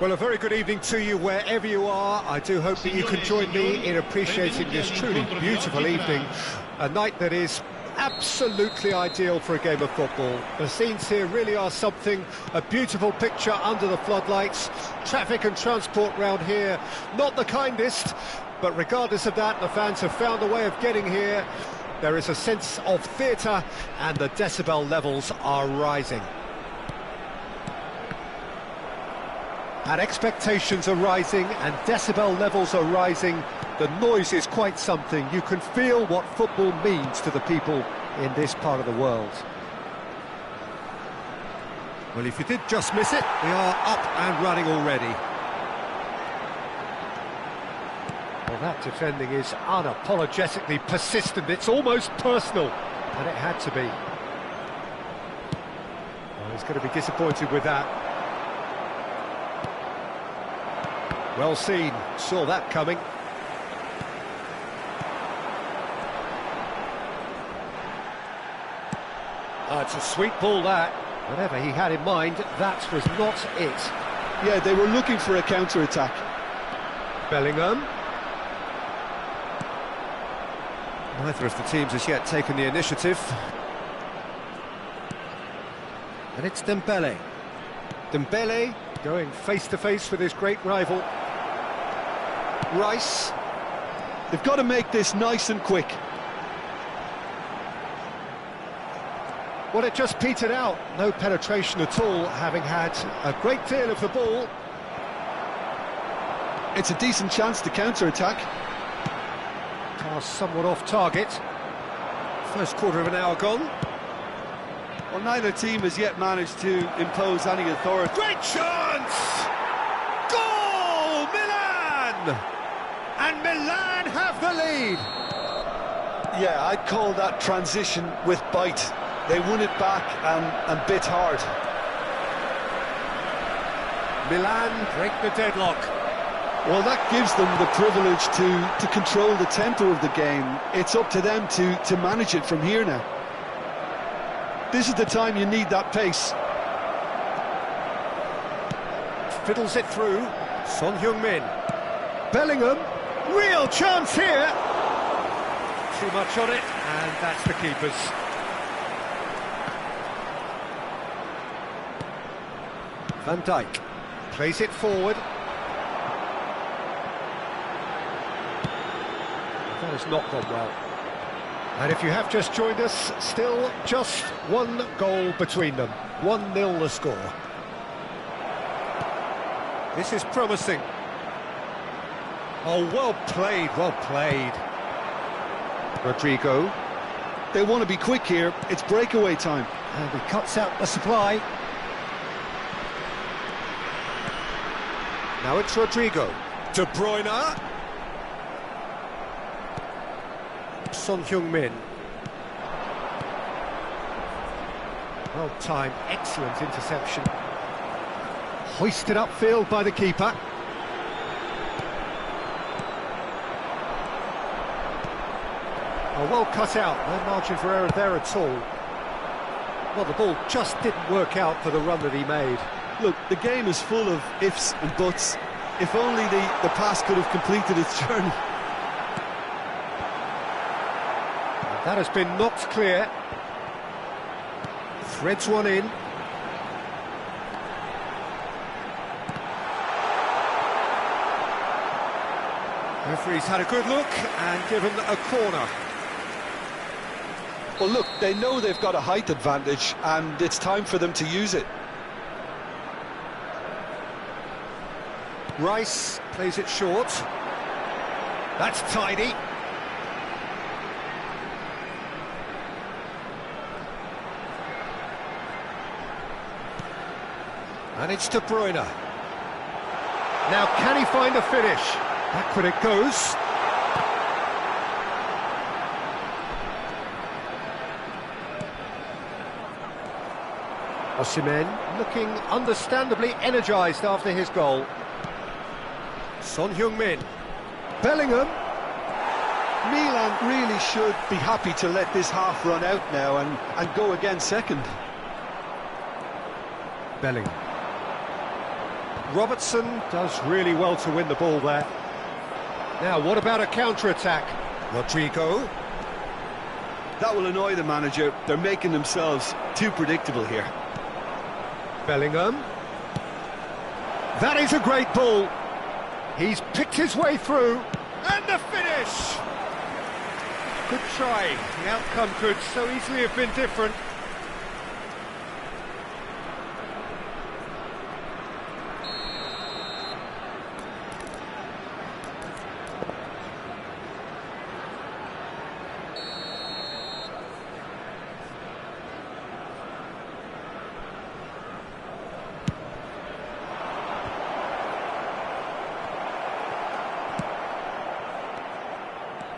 Well, a very good evening to you wherever you are. I do hope that you can join me in appreciating this truly beautiful evening, a night that is absolutely ideal for a game of football. The scenes here really are something, a beautiful picture under the floodlights. Traffic and transport round here, not the kindest, but regardless of that, the fans have found a way of getting here. There is a sense of theatre and the decibel levels are rising. And expectations are rising and decibel levels are rising. The noise is quite something. You can feel what football means to the people in this part of the world. Well, if you did just miss it, we are up and running already. Well, that defending is unapologetically persistent. It's almost personal, and it had to be. Well, he's going to be disappointed with that. Well seen, saw that coming. It's a sweet ball, that. Whatever he had in mind, that was not it. Yeah, they were looking for a counter-attack. Bellingham. Neither of the teams has yet taken the initiative. And it's Dembele. Dembele going face-to-face with his great rival. Rice. They've got to make this nice and quick. Well, it just petered out. No penetration at all, having had a great deal of the ball. It's a decent chance to counter-attack. Pass somewhat off target. First quarter of an hour gone. Well, neither team has yet managed to impose any authority. Great chance! Goal! Milan! And Milan have the lead. Yeah, I'd call that transition with bite. They won it back and bit hard. Milan break the deadlock. Well, that gives them the privilege to control the tempo of the game. It's up to them to manage it from here now. This is the time you need that pace. Fiddles it through. Son Heung-min. Bellingham. Real chance here. Too much on it, and that's the keeper's. Van Dijk plays it forward. That has not gone well. And if you have just joined us, still just one goal between them. 1-0 the score. This is promising. Oh, well played, well played. Rodrigo. They want to be quick here. It's breakaway time. And he cuts out the supply. Now it's Rodrigo. De Bruyne. Son Heung-min. Well timed, excellent interception. Hoisted upfield by the keeper. Oh, well cut out, no margin for error there at all. Well, the ball just didn't work out for the run that he made. Look, the game is full of ifs and buts. If only the pass could have completed its journey. That has been knocked clear. Threads one in. Referee's had a good look and given a corner. Well, look, they know they've got a height advantage and it's time for them to use it. Rice plays it short. That's tidy. And it's De Bruyne. Now, can he find a finish? Backward it goes. Osimhen looking understandably energised after his goal. Son Heung-min. Bellingham. Milan really should be happy to let this half run out now and go again second. Bellingham. Robertson does really well to win the ball there. Now, what about a counter-attack? Rodrigo. That will annoy the manager. They're making themselves too predictable here. Bellingham. That is a great ball. He's picked his way through. And the finish! Good try. The outcome could so easily have been different.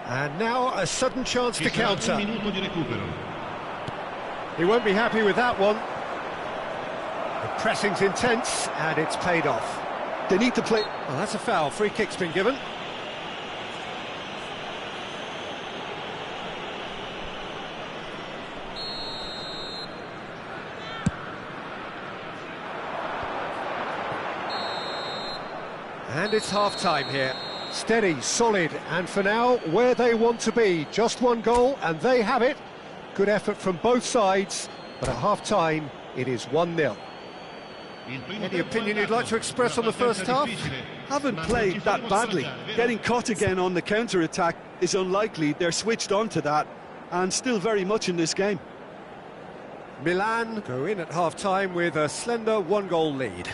And now a sudden chance to counter. He won't be happy with that one. The pressing's intense and it's paid off. They need to play... Well, that's a foul. Free kick's been given. And it's half-time here. Steady, solid, and for now, where they want to be. Just one goal, and they have it. Good effort from both sides, but at half-time, it is 1-0. Any opinion you'd like to express on the first half? Haven't played that badly. Getting caught again on the counter-attack is unlikely. They're switched on to that, and still very much in this game. Milan go in at half-time with a slender one-goal lead.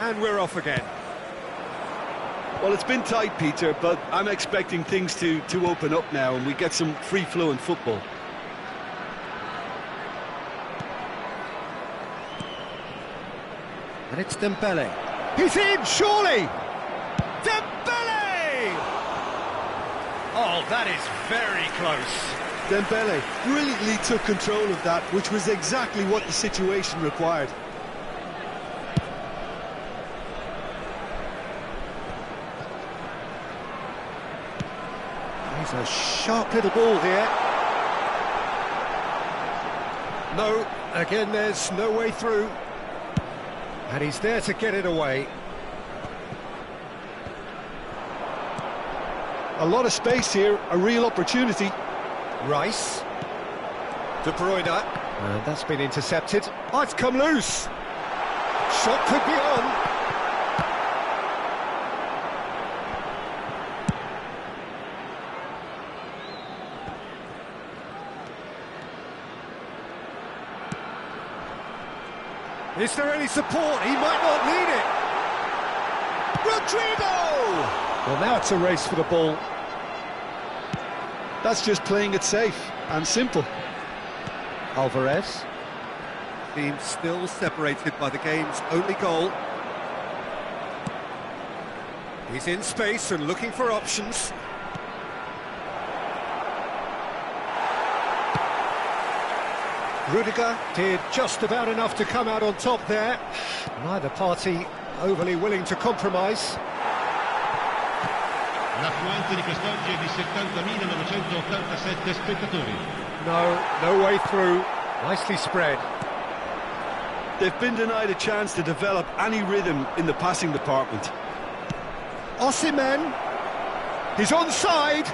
And we're off again. Well, it's been tight, Peter, but I'm expecting things to open up now and we get some free-flowing football. And it's Dembele. He's in, surely! Dembele! Oh, that is very close. Dembele brilliantly took control of that, which was exactly what the situation required. He's a sharp little ball here. No, again there's no way through. And he's there to get it away. A lot of space here, a real opportunity. Rice. De Bruyne. And that's been intercepted. Oh, it's come loose. Shot could be on. Is there any support? He might not need it. Rodrigo! Well, now it's a race for the ball. That's just playing it safe and simple. Alvarez. Team still separated by the game's only goal. He's in space and looking for options. Rudiger did just about enough to come out on top there. Neither party overly willing to compromise. L'affluenza di quest'oggi è di 70.987 spettatori. No way through. Nicely spread. They've been denied a chance to develop any rhythm in the passing department. Osimhen. He's onside.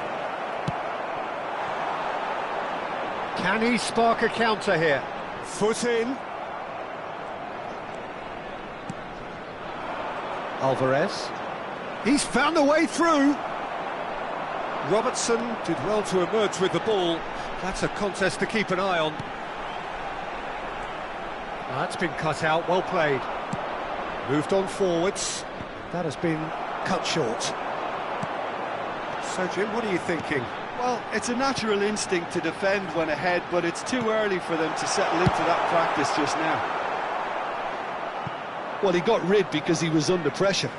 Can he spark a counter here? Foot in. Alvarez. He's found a way through. Robertson did well to emerge with the ball. That's a contest to keep an eye on. That's been cut out, well played. Moved on forwards. That has been cut short. So, Jim, what are you thinking? Well, it's a natural instinct to defend when ahead, but it's too early for them to settle into that practice just now. Well, he got rid because he was under pressure.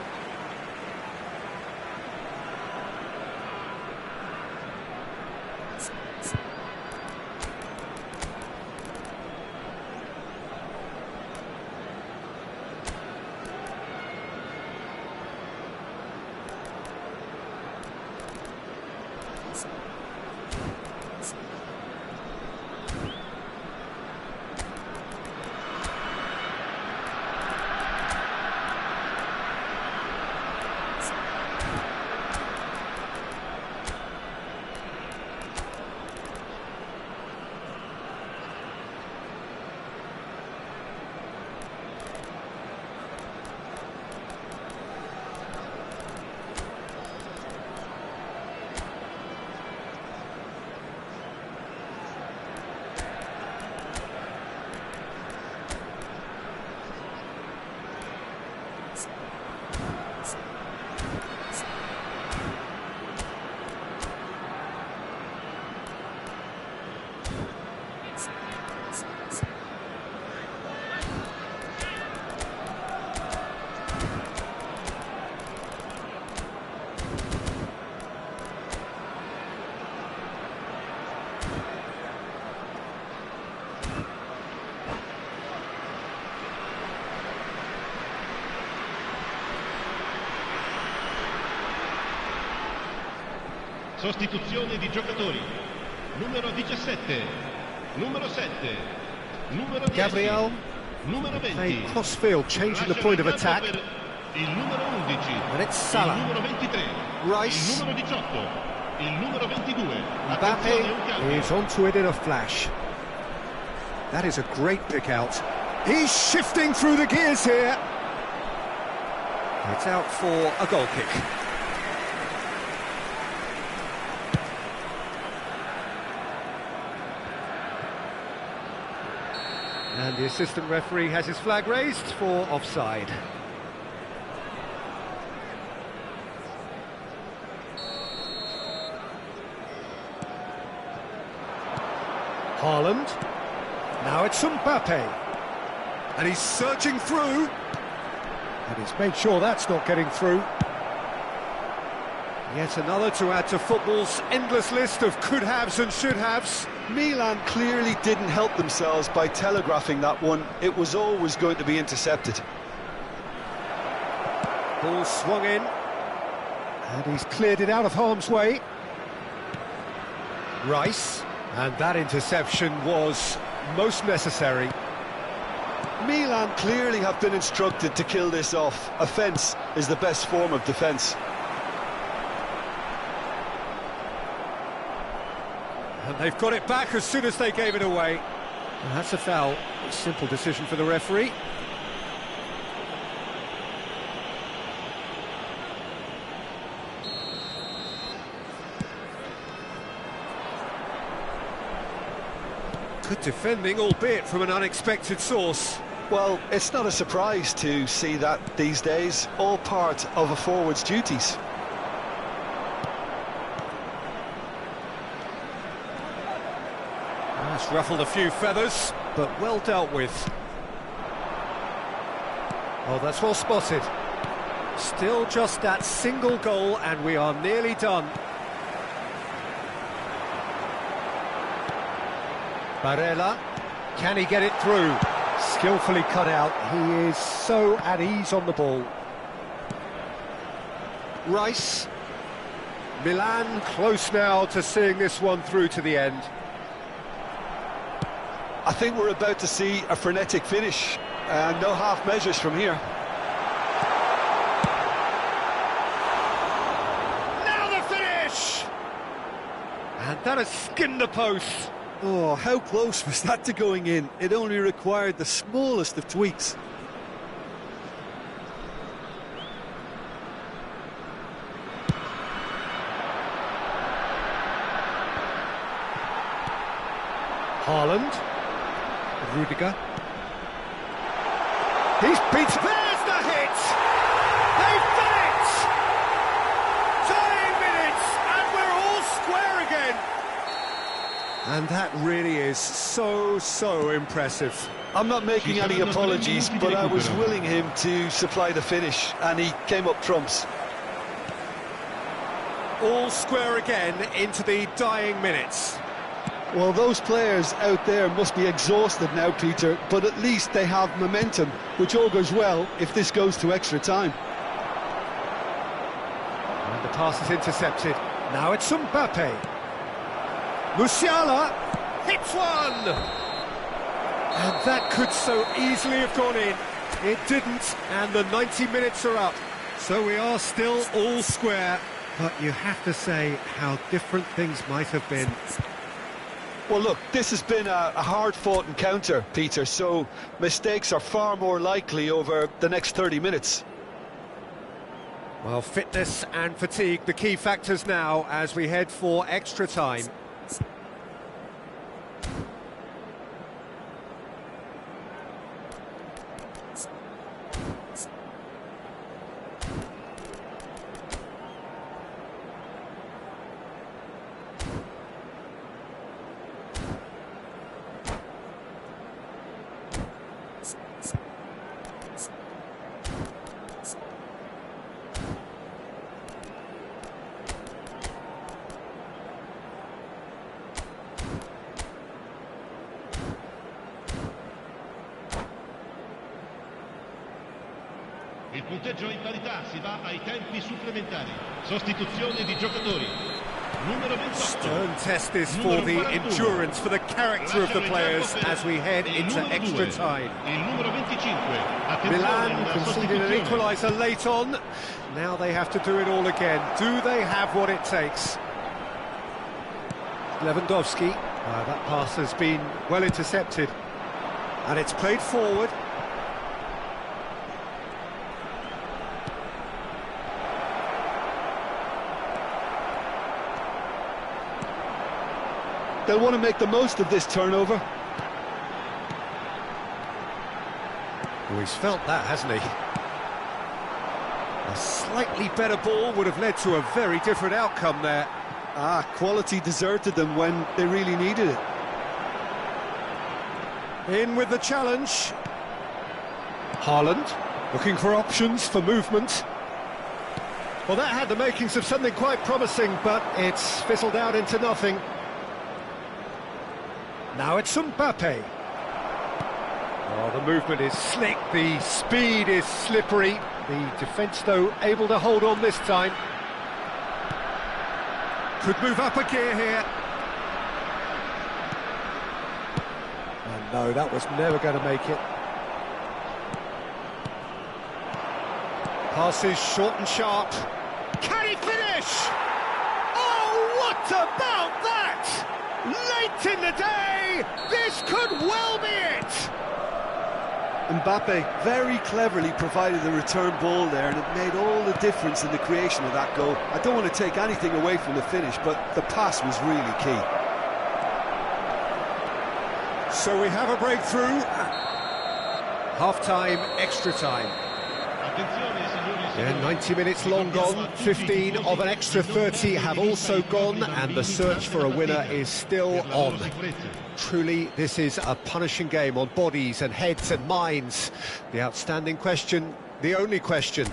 Sostituzione di giocatori. Numero 17, numero 7, numero 10, Gabriel, numero 20. played cross-field, changing the point of attack. Il numero 11, And it's Salah. il numero 23, Rice. il numero 18, il numero 22. Attenzione, un Mbappe calcio. is onto it in a flash. That is a great pick out. He's shifting through the gears here. It's out for a goal kick. And the assistant referee has his flag raised for offside. Haaland. Now it's Mbappe. And he's searching through. And he's made sure that's not getting through. Yet another to add to football's endless list of could-haves and should-haves. Milan clearly didn't help themselves by telegraphing that one. It was always going to be intercepted. Ball swung in. And he's cleared it out of harm's way. Rice. And that interception was most necessary. Milan clearly have been instructed to kill this off. Offence is the best form of defence. And they've got it back as soon as they gave it away. And that's a foul. A simple decision for the referee. Good defending, albeit from an unexpected source. Well, it's not a surprise to see that these days, all part of a forward's duties. That's ruffled a few feathers, but well dealt with. Oh, that's well spotted. Still just that single goal, and we are nearly done. Barella, can he get it through? Skillfully cut out. He is so at ease on the ball. Rice. Milan close now to seeing this one through to the end. I think we're about to see a frenetic finish, and no half measures from here. Now the finish! And that has skinned the post. Oh, how close was that to going in? It only required the smallest of tweaks. Haaland. Rudiger. He's beaten. There's the hit! They've done it! Dying minutes, and we're all square again. And that really is so impressive. I'm not making any apologies, but I was willing him to supply the finish, and he came up trumps. All square again into the dying minutes. Well, those players out there must be exhausted now, Peter, but at least they have momentum, which augurs well if this goes to extra time. And the pass is intercepted. Now it's Mbappe. Musiala hits one! And that could so easily have gone in. It didn't, and the 90 minutes are up. So we are still all square, but you have to say how different things might have been. Well, look, this has been a hard-fought encounter, Peter, so mistakes are far more likely over the next 30 minutes. Well, fitness and fatigue, the key factors now as we head for extra time. Il punteggio è in parità, si va ai tempi supplementari. Sostituzione di giocatori. Numero 28. Stern test is for the endurance, for the character of the players as we head into extra time. Il numero 25. Milan conceded an equaliser late on. Now they have to do it all again. Do they have what it takes? Lewandowski. That pass has been well intercepted. And it's played forward. They'll want to make the most of this turnover. Oh, he's felt that, hasn't he? A slightly better ball would have led to a very different outcome there. Quality deserted them when they really needed it. In with the challenge. Haaland, looking for options for movement. Well, that had the makings of something quite promising, but it's fizzled out into nothing. Now it's Mbappe. Oh, the movement is slick, the speed is slippery. The defence, though, able to hold on this time. Could move up a gear here. And no, that was never going to make it. Pass is short and sharp. Can he finish? Oh, what about that? Late in the day, this could well be it. Mbappe very cleverly provided the return ball there, and it made all the difference in the creation of that goal. I don't want to take anything away from the finish, but the pass was really key. So we have a breakthrough. Half-time, extra time. Yeah, 90 minutes long gone, 15 of an extra 30 have also gone, and the search for a winner is still on. Truly, this is a punishing game on bodies and heads and minds. The outstanding question, the only question,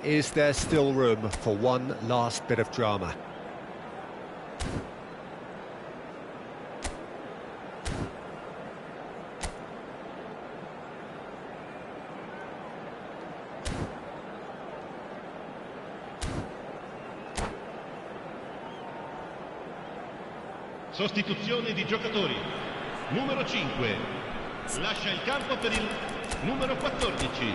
is there still room for one last bit of drama? Sostituzione di giocatori. Numero 5. Lascia il campo per il numero 14.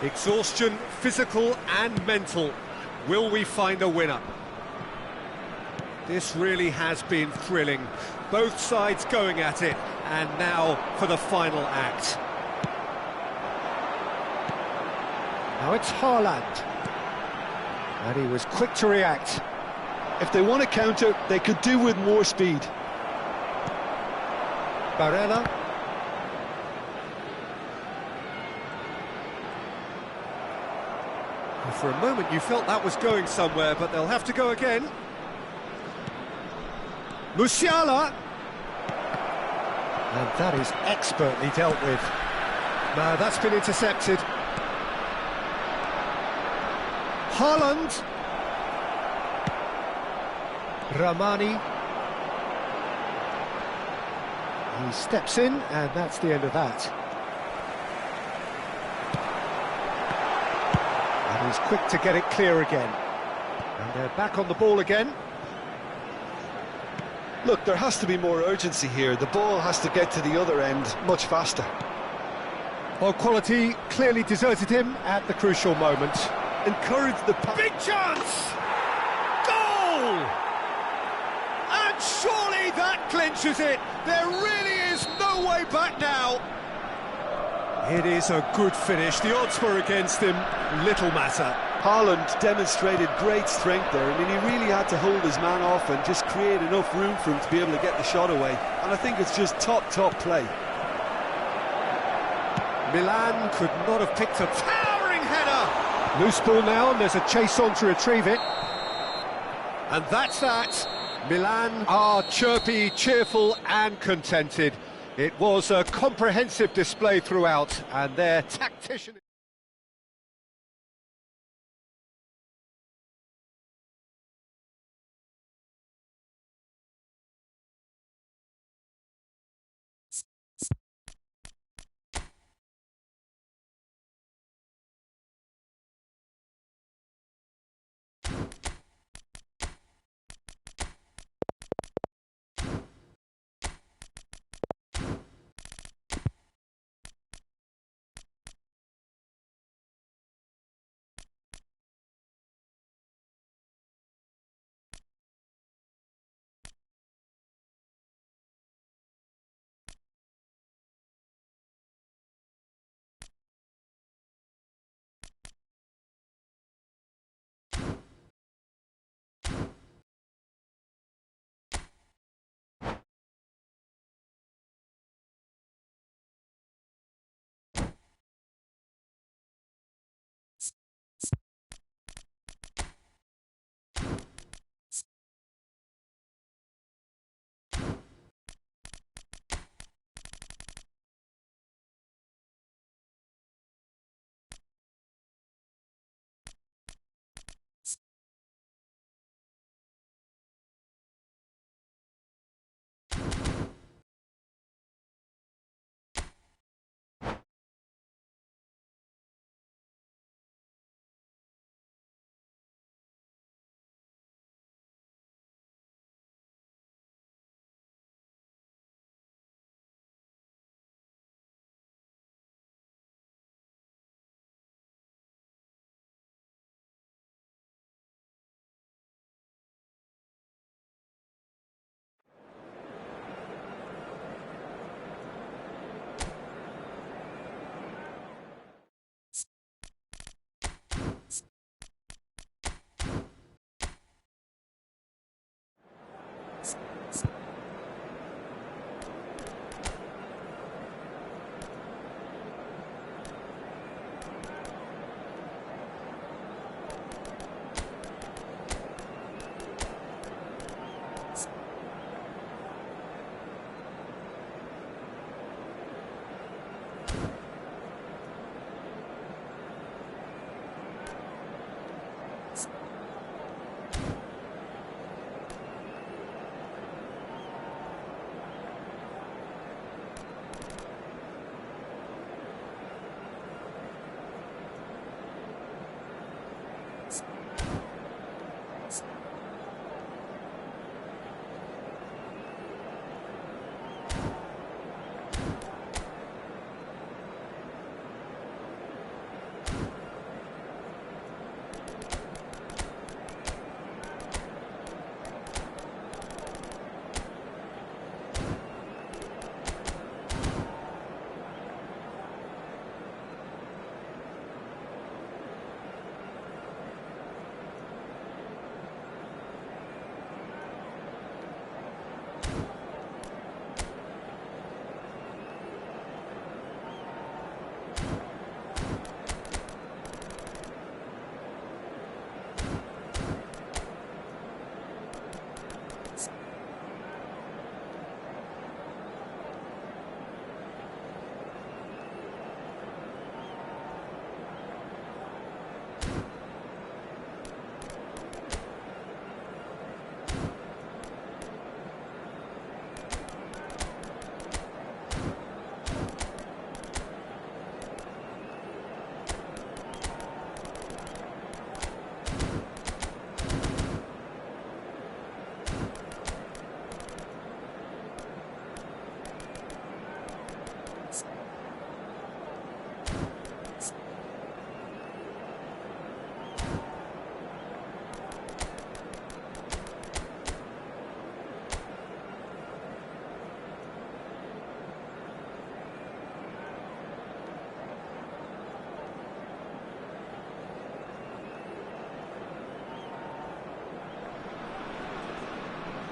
Exhaustion, physical and mental. Will we find a winner? This really has been thrilling. Both sides going at it, and now for the final act. Now it's Haaland. And he was quick to react. If they want to counter, they could do with more speed. Barella. For a moment you felt that was going somewhere, but they'll have to go again. Musiala! And that is expertly dealt with. Now that's been intercepted. Haaland. Ramani. He steps in, and that's the end of that. And he's quick to get it clear again. And they're back on the ball again. Look, there has to be more urgency here. The ball has to get to the other end much faster. Well, quality clearly deserted him at the crucial moment. Encourage the pass. Big chance! Goal! And surely that clinches it. There really is no way back now. It is a good finish. The odds were against him. Little matter. Haaland demonstrated great strength there. I mean, he really had to hold his man off and just create enough room for him to be able to get the shot away. And I think it's just top play. Milan could not have picked a towering header. Loose ball now, and there's a chase on to retrieve it. And that's that. Milan are chirpy, cheerful and contented. It was a comprehensive display throughout, and their tactician...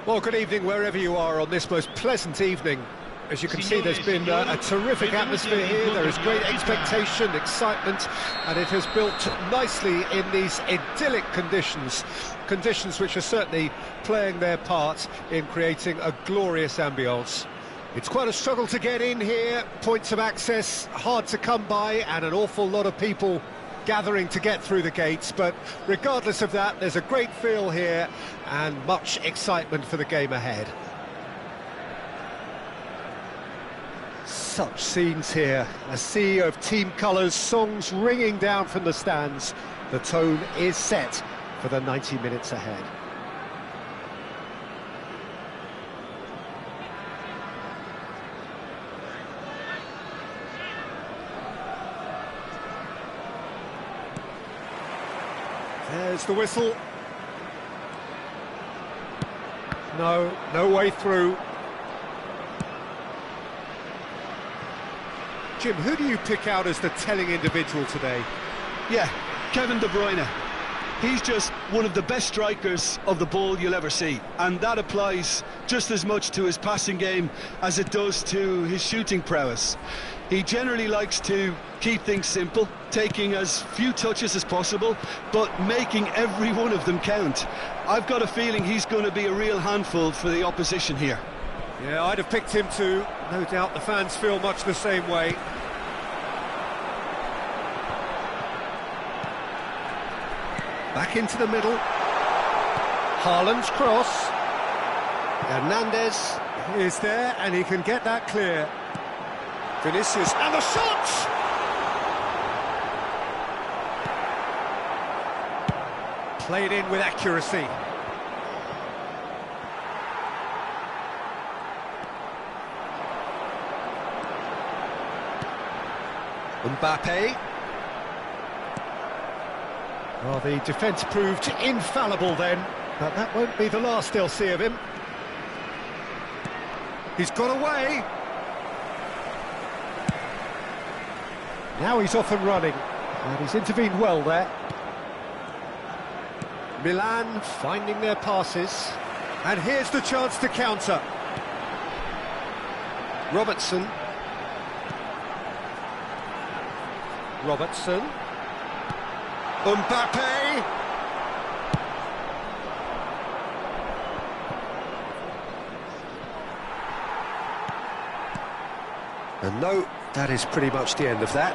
Well, good evening wherever you are on this most pleasant evening. As you can see, there's been a terrific atmosphere here. There is great expectation, excitement, and it has built nicely in these idyllic conditions. Conditions which are certainly playing their part in creating a glorious ambience. It's quite a struggle to get in here, points of access hard to come by, and an awful lot of people gathering to get through the gates, but regardless of that, there's a great feel here and much excitement for the game ahead. Such scenes here, a sea of team colours, songs ringing down from the stands. The tone is set for the 90 minutes ahead. There's the whistle. No way through. Jim, who do you pick out as the telling individual today? Yeah, Kevin De Bruyne. He's just one of the best strikers of the ball you'll ever see, and that applies just as much to his passing game as it does to his shooting prowess. He generally likes to keep things simple, taking as few touches as possible, but making every one of them count. I've got a feeling he's going to be a real handful for the opposition here. Yeah, I'd have picked him too. No doubt the fans feel much the same way. Back into the middle. Haaland's cross. Hernandez is there, and he can get that clear. Vinicius, and the shot! Played in with accuracy. Mbappe. Well, the defence proved infallible then, but that won't be the last they'll see of him. He's got away. Now he's off and running, and he's intervened well there. Milan finding their passes, and here's the chance to counter. Robertson. Mbappe. And no, that is pretty much the end of that.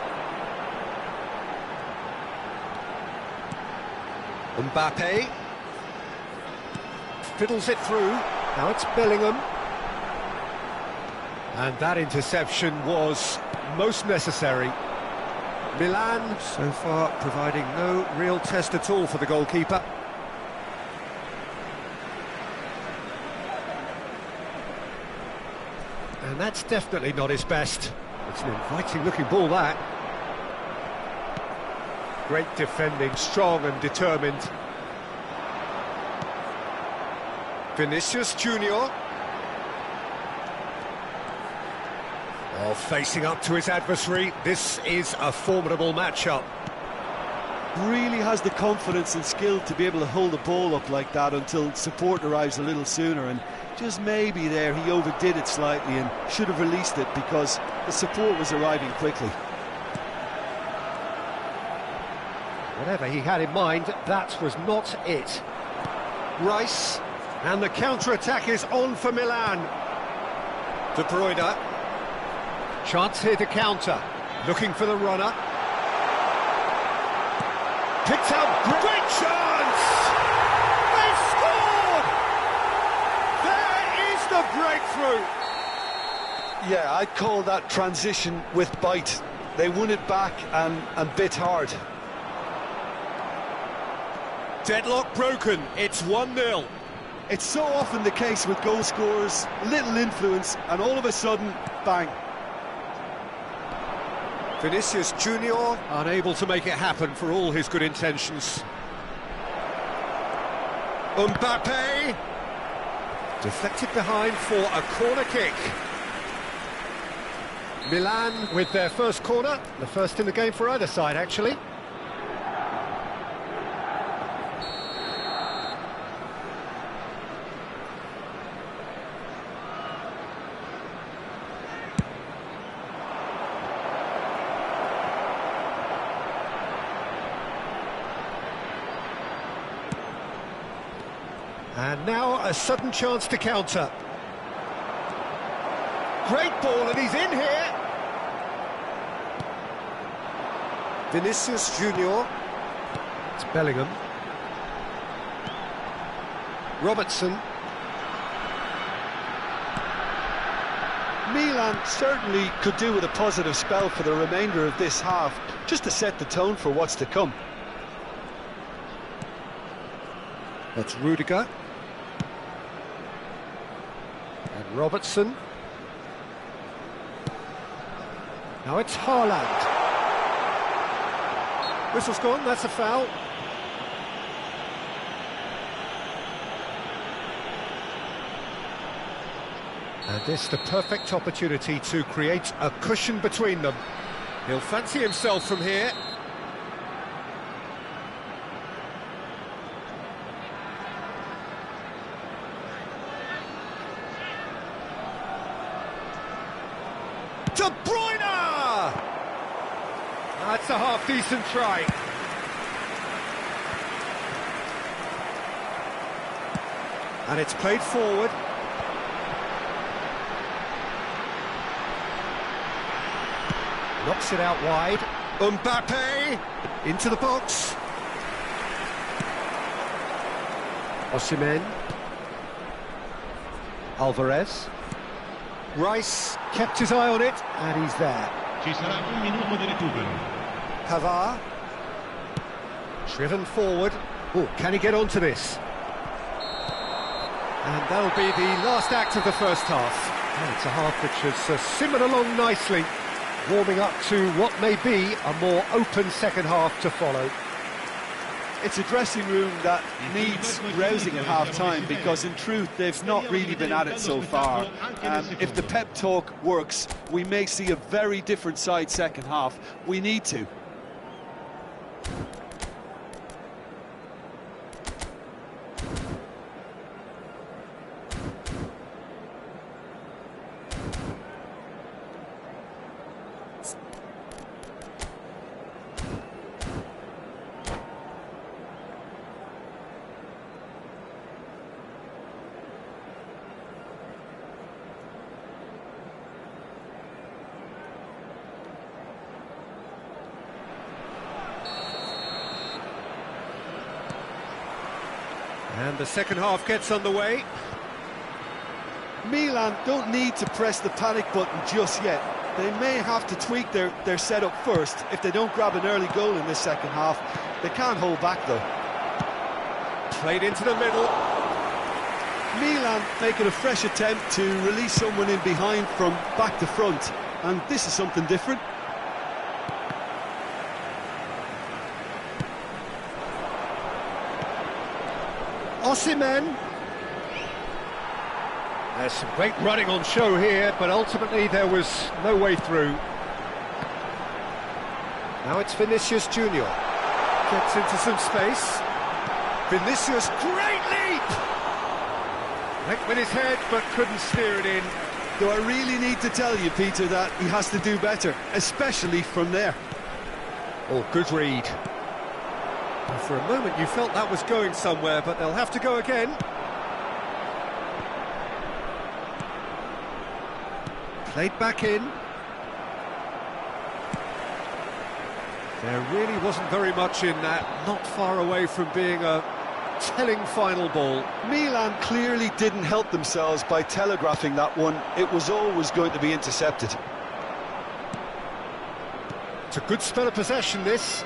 Mbappe fiddles it through. Now it's Bellingham. And that interception was most necessary. Milan, so far, providing no real test at all for the goalkeeper. And that's definitely not his best. It's an inviting-looking ball, that. Great defending, strong and determined. Vinicius Junior. Oh, facing up to his adversary, this is a formidable matchup. Really has the confidence and skill to be able to hold the ball up like that until support arrives a little sooner, and just maybe there he overdid it slightly and should have released it because the support was arriving quickly. Whatever he had in mind, that was not it. Rice, and the counter-attack is on for Milan. De Bruyne. Chance here to counter, looking for the runner. Picked out, great chance! They've scored! There is the breakthrough! Yeah, I'd call that transition with bite. They won it back and bit hard. Deadlock broken, it's 1-0. It's so often the case with goal scorers, little influence, and all of a sudden, bang. Vinicius Junior unable to make it happen for all his good intentions. Mbappe deflected behind for a corner kick. Milan with their first corner, the first in the game for either side actually. And now a sudden chance to counter. Great ball, and he's in here. Vinicius Junior. It's Bellingham. Robertson. Milan certainly could do with a positive spell for the remainder of this half, just to set the tone for what's to come. That's Rudiger. And Robertson. Now it's Haaland. Whistle's gone, that's a foul. And this the perfect opportunity to create a cushion between them. He'll fancy himself from here. De Bruyne! That's a half-decent try. And it's played forward. Knocks it out wide. Mbappe into the box. Osimhen. Alvarez. Rice kept his eye on it, and he's there. Ci sarà un minuto di recupero. Pavard. Driven forward. Oh, can he get onto this? And that'll be the last act of the first half. And it's a half which has simmered along nicely, warming up to what may be a more open second half to follow. It's a dressing room that needs rousing at half-time, because in truth they've not really been at it so far. If the pep talk works, we may see a very different side second half. We need to. And the second half gets underway. Milan don't need to press the panic button just yet. They may have to tweak their setup first. If they don't grab an early goal in this second half, they can't hold back though. Played into the middle. Milan making a fresh attempt to release someone in behind from back to front, and this is something different. Osimhen. There's some great running on show here, but ultimately there was no way through. Now it's Vinicius Junior. Gets into some space. Vinicius, great leap! Went with his head, but couldn't steer it in. Do I really need to tell you, Peter, that he has to do better, especially from there? Oh, good read. For a moment you felt that was going somewhere, but they'll have to go again. Played back in. There really wasn't very much in that, not far away from being a telling final ball. Milan clearly didn't help themselves by telegraphing that one. It was always going to be intercepted. It's a good spell of possession, this.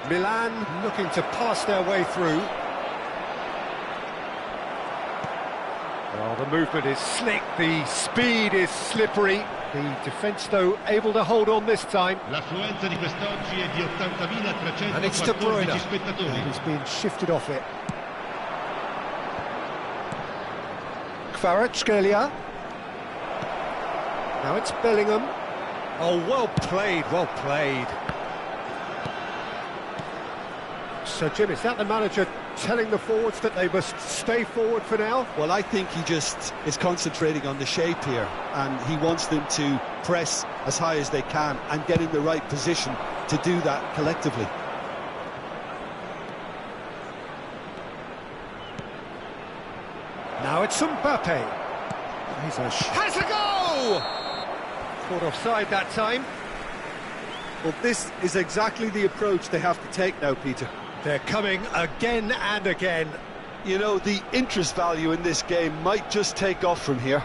Milan looking to pass their way through. Well, the movement is slick, the speed is slippery. The defence, though, able to hold on this time. L'affluenza di quest'oggi è di 80.314 And it's De Bruyne. spettatori. And he's being shifted off it. Kvaratskhelia. Now it's Bellingham. Oh, well played, well played. So, Jim, is that the manager telling the forwards that they must stay forward for now? Well, I think he just is concentrating on the shape here, and he wants them to press as high as they can and get in the right position to do that collectively. it's Mbappe. Has a go! Caught offside that time. Well, this is exactly the approach they have to take now, Peter. They're coming again and again. You know, the interest value in this game might just take off from here.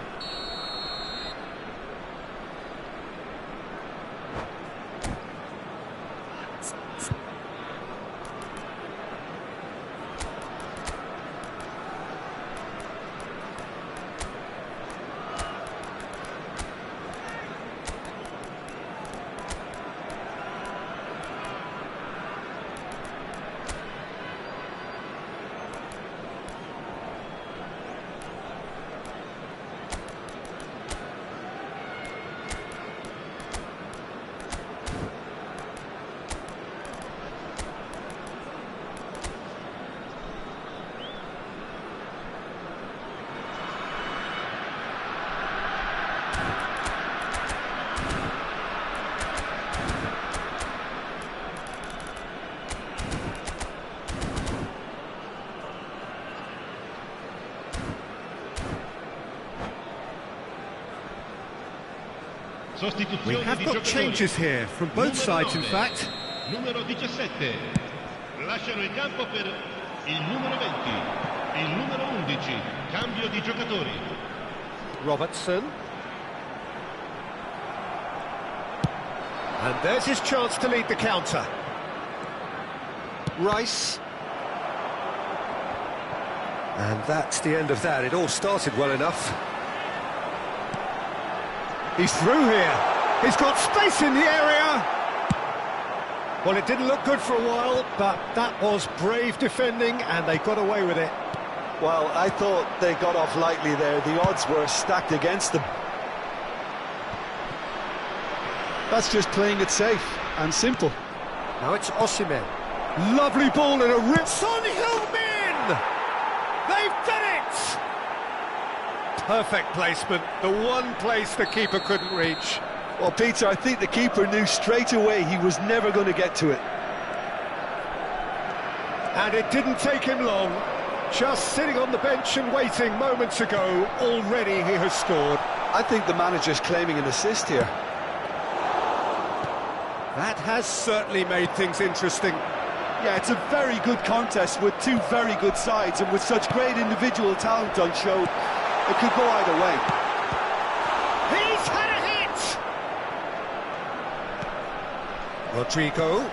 We have got changes here from both sides, in fact. Numero 17. Lasciano il campo per il numero 20. Il numero 11. Cambio di giocatori. Robertson. And there's his chance to lead the counter. Rice. And that's the end of that. It all started well enough. He's through here. He's got space in the area. Well, it didn't look good for a while, but that was brave defending, and they got away with it. Well, I thought they got off lightly there. The odds were stacked against them. That's just playing it safe and simple. Now it's Osimhen. Lovely ball and a rip. Son Heung-min! They've done it! Perfect placement, the one place the keeper couldn't reach. Well, Peter, I think the keeper knew straight away he was never going to get to it. And it didn't take him long. Just sitting on the bench and waiting moments ago, already he has scored. I think the manager's claiming an assist here. That has certainly made things interesting. Yeah, it's a very good contest with two very good sides, and with such great individual talent on show, it could go either way. He's had a hit! Rodrigo.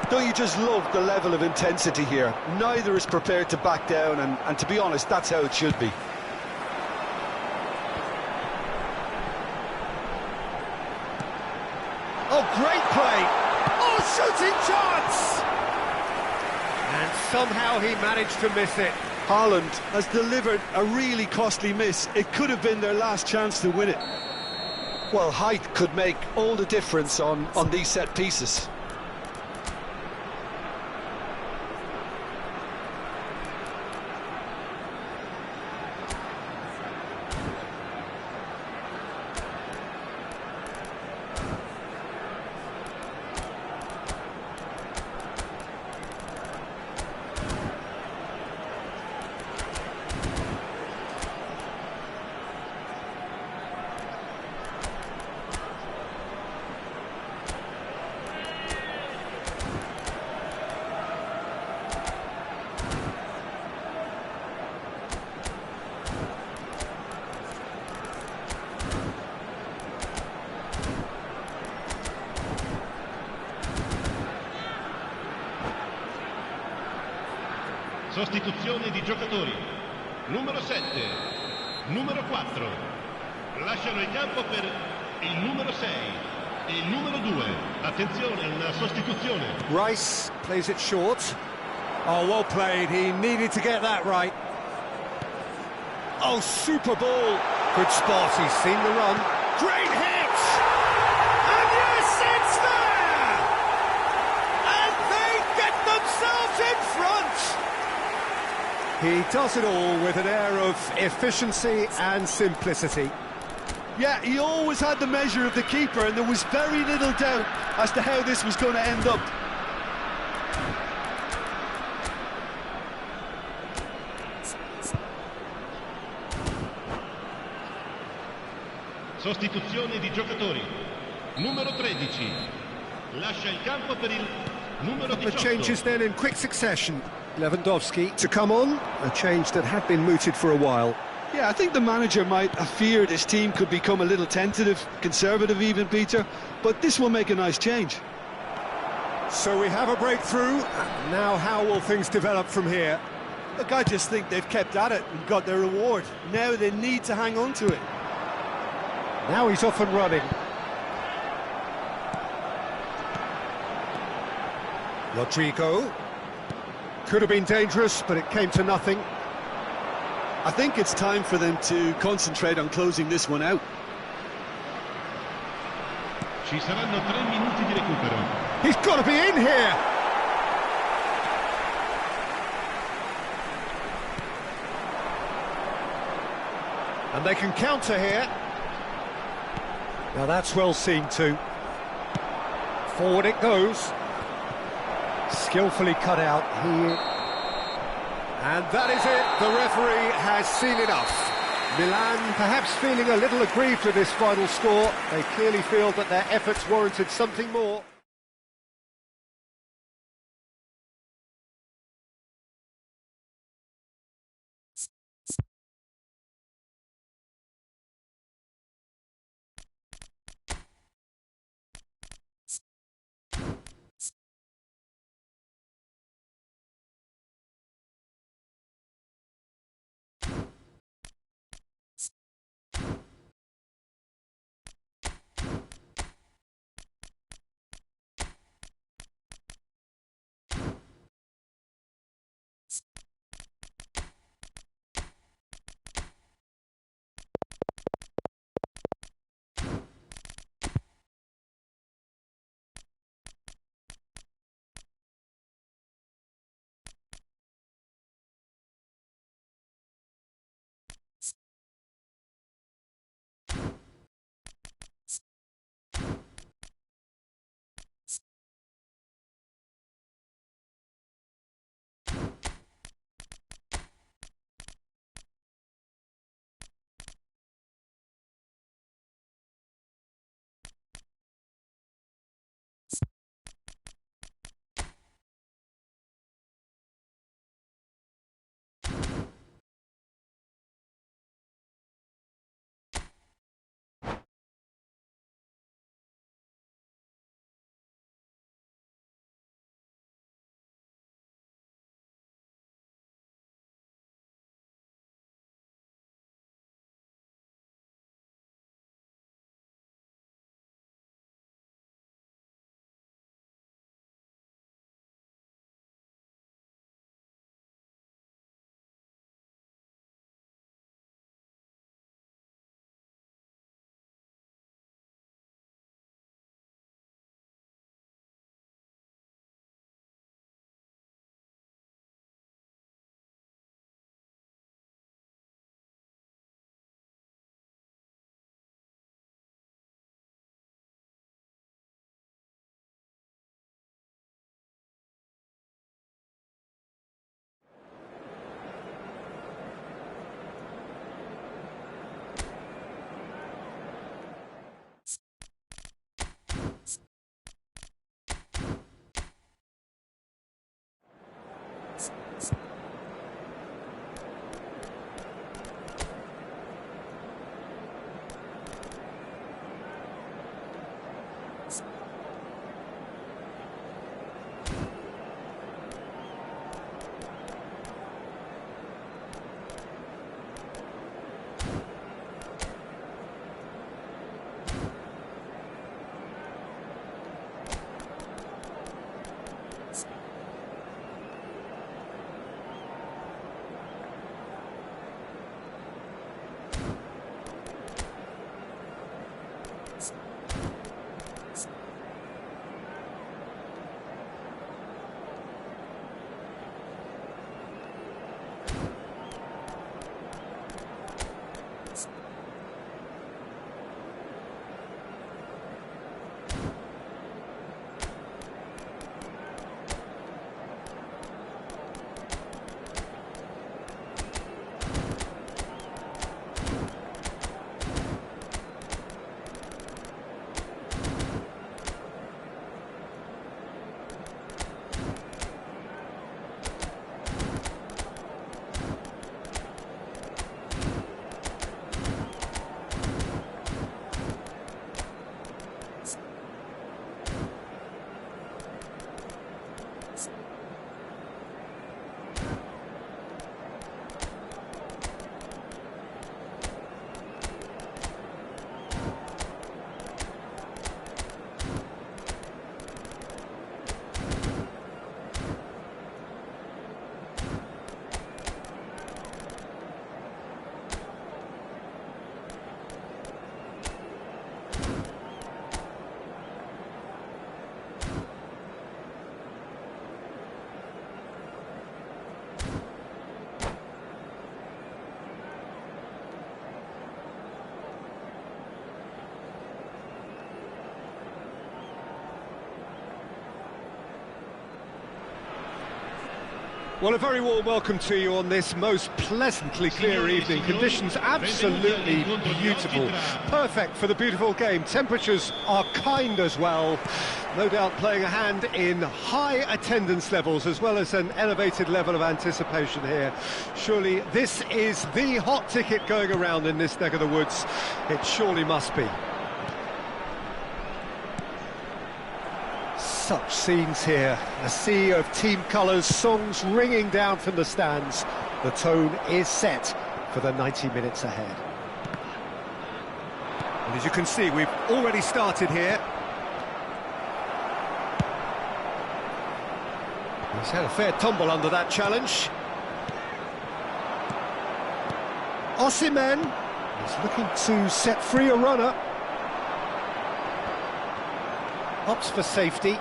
Don't you just love the level of intensity here? Neither is prepared to back down, and to be honest, that's how it should be. Oh, great play! Oh, shooting chance! And somehow he managed to miss it. Haaland has delivered a really costly miss. It could have been their last chance to win it. Well, height could make all the difference on these set pieces. Sostituzione di giocatori. Numero 7, numero 4. Lasciano il campo per il numero 6 e il numero 2. Attenzione, una sostituzione. Rice plays it short. Oh, well played. He needed to get that right. Oh, super ball. Good spot. He's seen the run. Great hit! And yes, it's there! And they get themselves in front! He does it all with an air of efficiency and simplicity. Yeah, he always had the measure of the keeper, and there was very little doubt as to how this was going to end up. Sostituzione di giocatori. Numero 13. Lascia il campo per il numero The 18. changes then in quick succession. Lewandowski to come on, a change that had been mooted for a while. Yeah, I think the manager might have feared his team could become a little tentative, conservative even, Peter, but this will make a nice change. So we have a breakthrough. Now how will things develop from here? Look, I just think they've kept at it and got their reward. Now they need to hang on to it. Now he's off and running. Rodrigo. Could have been dangerous, but it came to nothing. I think it's time for them to concentrate on closing this one out. Ci saranno 3 minuti di recupero. He's got to be in here! And they can counter here. Now that's well seen too. Forward it goes. Skillfully cut out here. And that is it. The referee has seen enough. Milan perhaps feeling a little aggrieved with this final score. They clearly feel that their efforts warranted something more. Well, a very warm welcome to you on this most pleasantly clear evening. Conditions absolutely beautiful. Perfect for the beautiful game. Temperatures are kind as well. No doubt playing a hand in high attendance levels as well as an elevated level of anticipation here. Surely this is the hot ticket going around in this neck of the woods. It surely must be. Such scenes here, a sea of team colours, songs ringing down from the stands. The tone is set for the 90 minutes ahead. And as you can see, we've already started here. He's had a fair tumble under that challenge. Osimhen is looking to set free a runner. Opts for safety.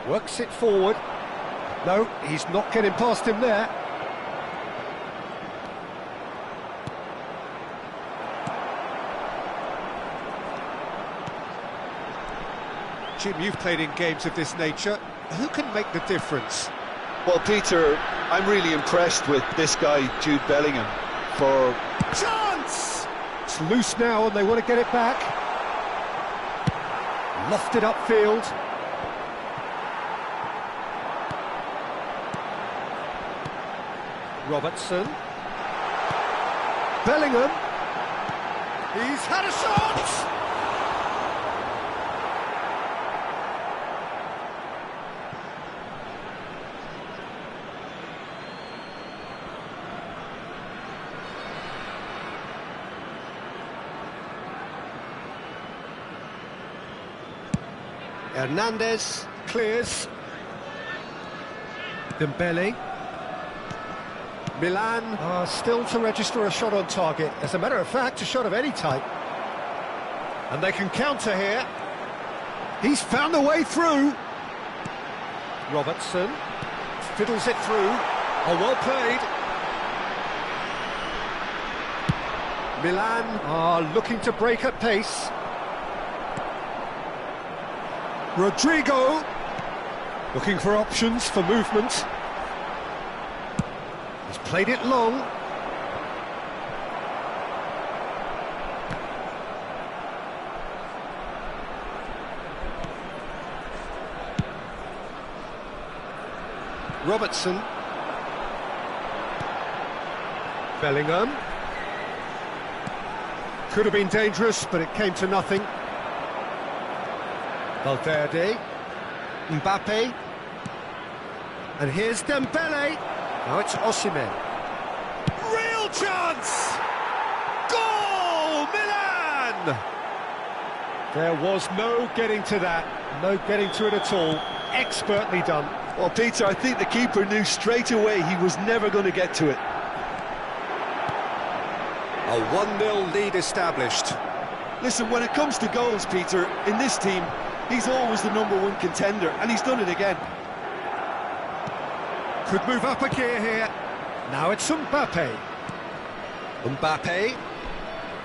Works it forward. No, he's not getting past him there. Jim, you've played in games of this nature. Who can make the difference? Well, Peter, I'm really impressed with this guy, Jude Bellingham, for... Chance! It's loose now and they want to get it back. Lofted upfield. Robertson. Bellingham. He's had a shot! Hernandez clears. Dembele. Milan are still to register a shot on target. As a matter of fact, a shot of any type. And they can counter here. He's found a way through. Robertson fiddles it through. Oh, well played. Milan are looking to break at pace. Rodrigo looking for options for movement. He's played it long. Robertson. Bellingham. Could have been dangerous, but it came to nothing. Valverde, Mbappe, and here's Dembele. Now it's Osimhen. Real chance! Goal, Milan! There was no getting to that, no getting to it at all. Expertly done. Well, Peter, I think the keeper knew straight away he was never going to get to it. A 1-0 lead established. Listen, when it comes to goals, Peter, in this team, he's always the #1 contender, and he's done it again. Could move up a gear here. Now it's Mbappe. Mbappe.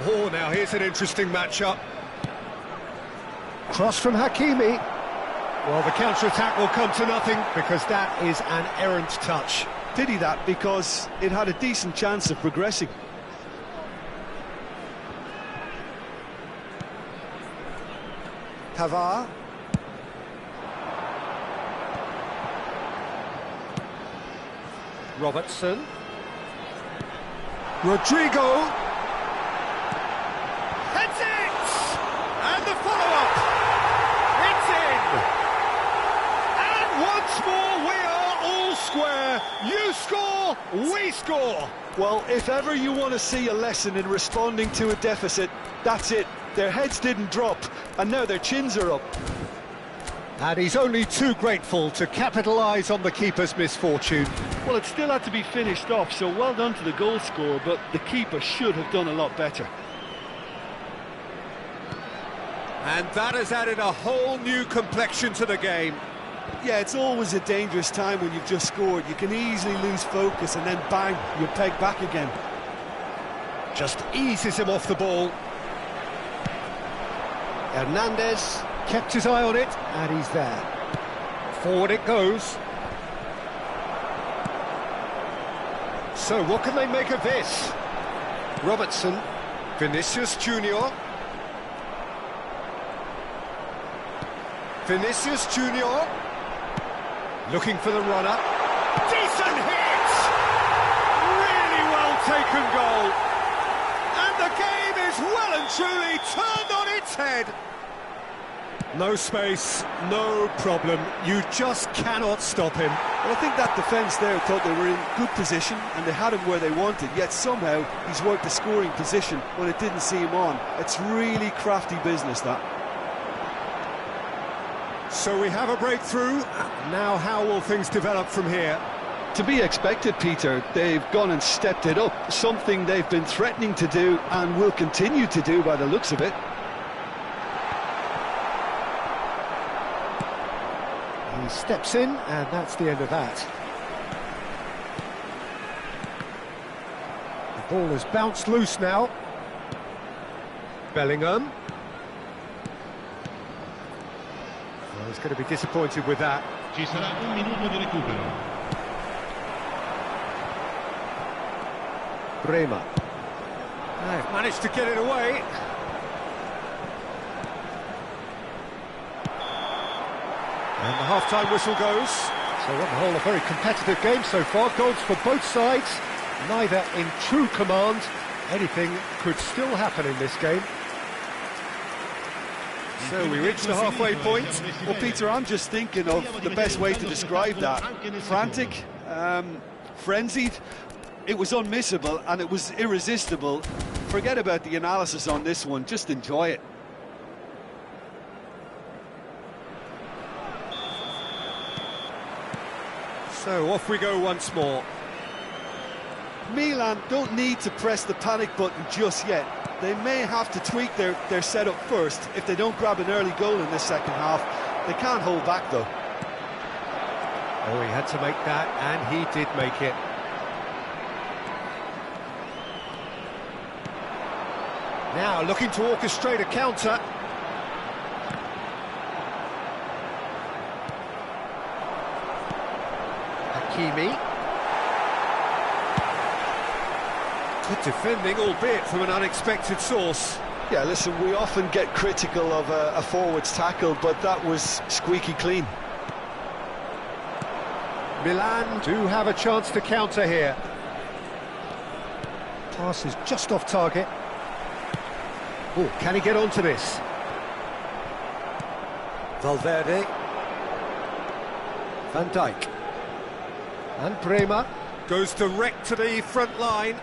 Oh, now here's an interesting matchup. Cross from Hakimi. Well, the counter-attack will come to nothing because that is an errant touch. Did he that? Because it had a decent chance of progressing. Pavard. Robertson. Rodrigo. Heads it! And the follow-up. It's in! And once more we are all square. You score, we score. Well, if ever you want to see a lesson in responding to a deficit, that's it. Their heads didn't drop, and now their chins are up. And he's only too grateful to capitalise on the keeper's misfortune. Well, it still had to be finished off, so well done to the goal scorer, but the keeper should have done a lot better. And that has added a whole new complexion to the game. Yeah, it's always a dangerous time when you've just scored. You can easily lose focus, and then bang, you're pegged back again. Just eases him off the ball. Hernandez kept his eye on it, and he's there. Forward it goes. So, what can they make of this? Robertson, Vinicius Junior. Vinicius Junior. Looking for the runner. Decent hit! Really well taken goal. And the game is well and truly turned on its head. No space, no problem. You just cannot stop him. Well, I think that defence there thought they were in good position and they had him where they wanted, yet somehow he's worked the scoring position when it didn't see him on. It's really crafty business, that. So we have a breakthrough. Now how will things develop from here? To be expected, Peter. They've gone and stepped it up, something they've been threatening to do and will continue to do by the looks of it. He steps in, and that's the end of that. The ball has bounced loose now. Bellingham. Well, he's going to be disappointed with that. Ci sarà un minuto di recupero. Bremer. They've managed to get it away. And the half-time whistle goes. So on the whole, a very competitive game so far. Goals for both sides, neither in true command. Anything could still happen in this game. So we reach the halfway point. Well, Peter, I'm just thinking of the best way to describe that. Frantic, frenzied. It was unmissable and it was irresistible. Forget about the analysis on this one, just enjoy it. So off we go once more. Milan don't need to press the panic button just yet. They may have to tweak their setup first if they don't grab an early goal in the second half. They can't hold back though. Oh, he had to make that, and he did make it. Now looking to orchestrate a counter. Hakimi. Good defending, albeit from an unexpected source. Yeah, listen, we often get critical of a forward's tackle, but that was squeaky clean. Milan do have a chance to counter here. Pass is just off target. Oh, can he get onto this? Valverde. Van Dijk. And Bremer goes direct to the front line.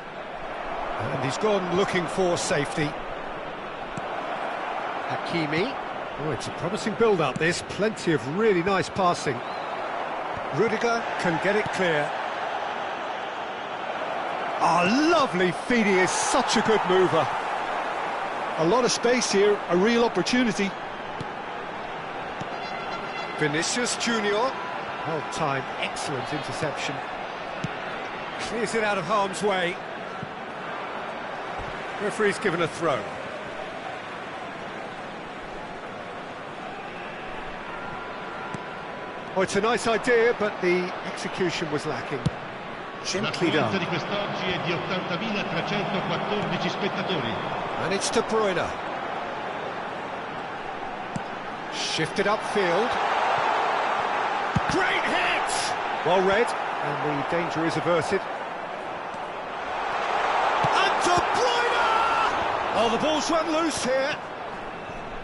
And he's gone looking for safety. Hakimi. Oh, it's a promising build-up, this. Plenty of really nice passing. Rudiger can get it clear. Oh, lovely feed. He is such a good mover. A lot of space here, a real opportunity. Vinicius Junior. Well timed, excellent interception. Clears it out of harm's way. Referee's given a throw. Oh, it's a nice idea, but the execution was lacking. Gently done. L'affluenza di quest'oggi è di 80.314 spettatori. And it's De Bruyne. Shifted upfield. Great hit! Well read, and the danger is averted. And De Bruyne! Oh, the ball's run loose here.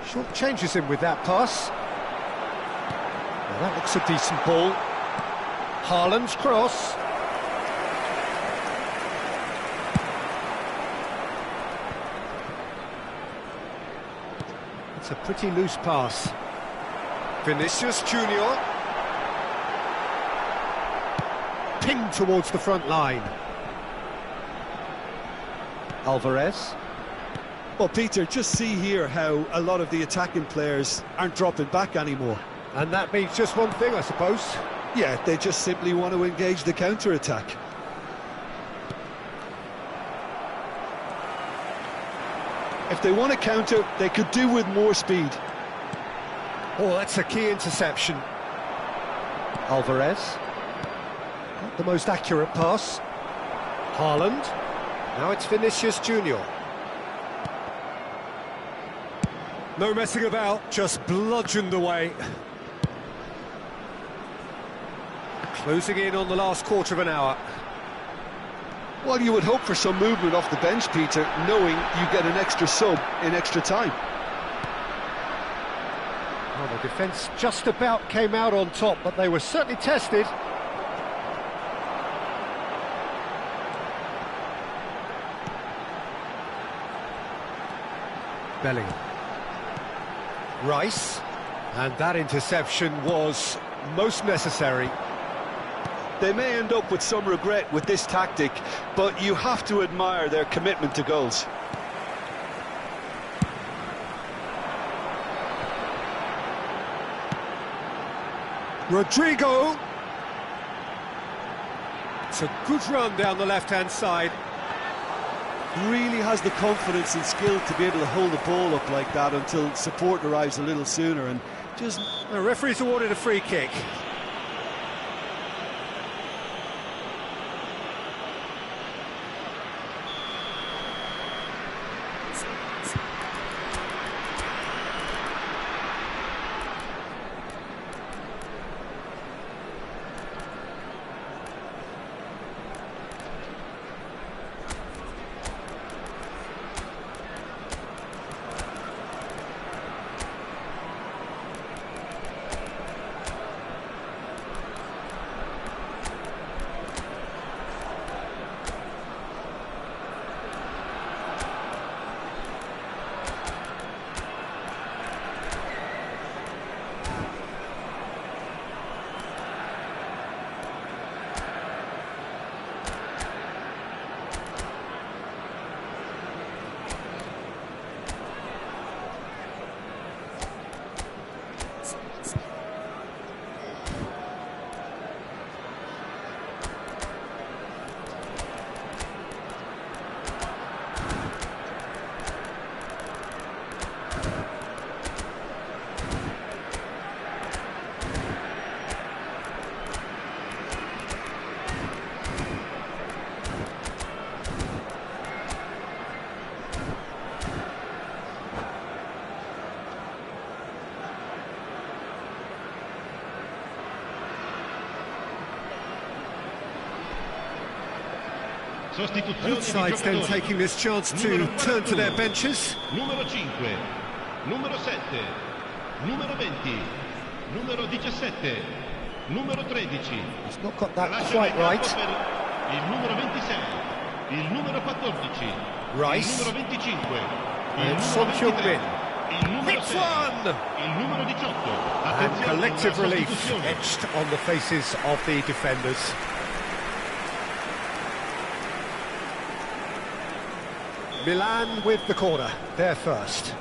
Short changes him with that pass. Well, that looks a decent ball. Haaland's cross. It's a pretty loose pass. Vinicius Junior. Pinged towards the front line. Alvarez. Well, Peter, just see here how a lot of the attacking players aren't dropping back anymore. And that means just one thing, I suppose. Yeah, they just simply want to engage the counter-attack. If they want to counter, they could do with more speed. Oh, that's a key interception. Alvarez. Not the most accurate pass. Haaland. Now it's Vinicius Junior. No messing about, just bludgeoned away. Closing in on the last quarter of an hour. Well, you would hope for some movement off the bench, Peter, knowing you get an extra sub in extra time. Well, the defence just about came out on top, but they were certainly tested. Bellingham. Rice. And that interception was most necessary. They may end up with some regret with this tactic, but you have to admire their commitment to goals. Rodrigo. It's a good run down the left-hand side. Really has the confidence and skill to be able to hold the ball up like that until support arrives a little sooner, and just... The referee's awarded a free kick. Both sides then taking this chance to turn to their benches. Numero 5, numero 7, numero 20, numero 17, numero 13. He's not got that quite right. Il numero 26, il numero 14, Rice. il numero 25, And Son Heung-min. il numero Hits 6, one! il numero 18. And Attenzione, collective una relief sostituzione. etched on the faces of the defenders. Milan with the corner, they're first.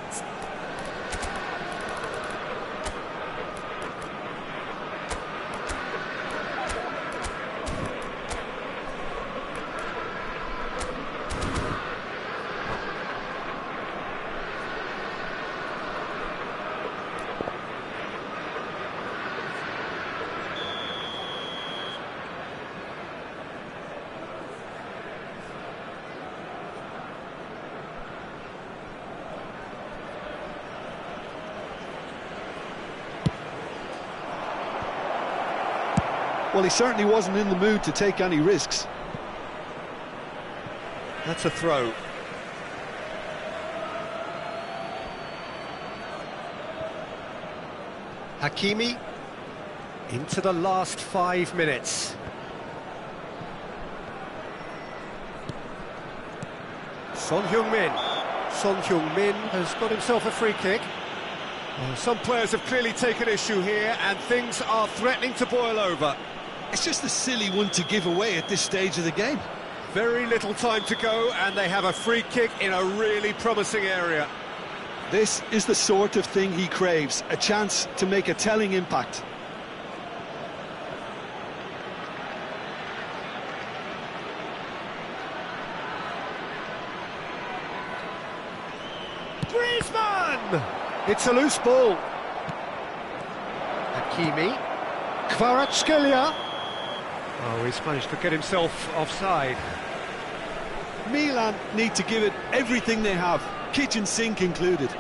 Well, he certainly wasn't in the mood to take any risks. That's a throw. Hakimi into the last 5 minutes. Son Heung-min. Son Heung-min has got himself a free kick. Some players have clearly taken issue here, and things are threatening to boil over. It's just a silly one to give away at this stage of the game. Very little time to go, and they have a free kick in a really promising area. This is the sort of thing he craves, a chance to make a telling impact. Griezmann! It's a loose ball. Hakimi. Kvaratskhelia. Oh, he's managed to get himself offside. Milan need to give it everything they have, kitchen sink included.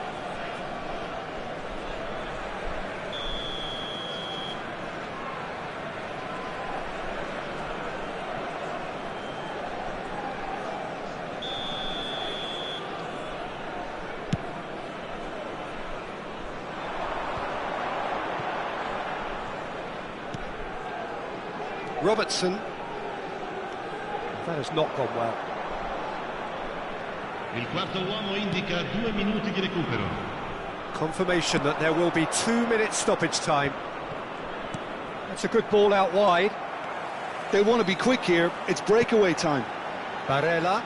Robertson. That has not gone well. Il quarto uomo indica 2 minuti di recupero. Confirmation that there will be 2 minutes stoppage time. That's a good ball out wide. They want to be quick here. It's breakaway time. Barella.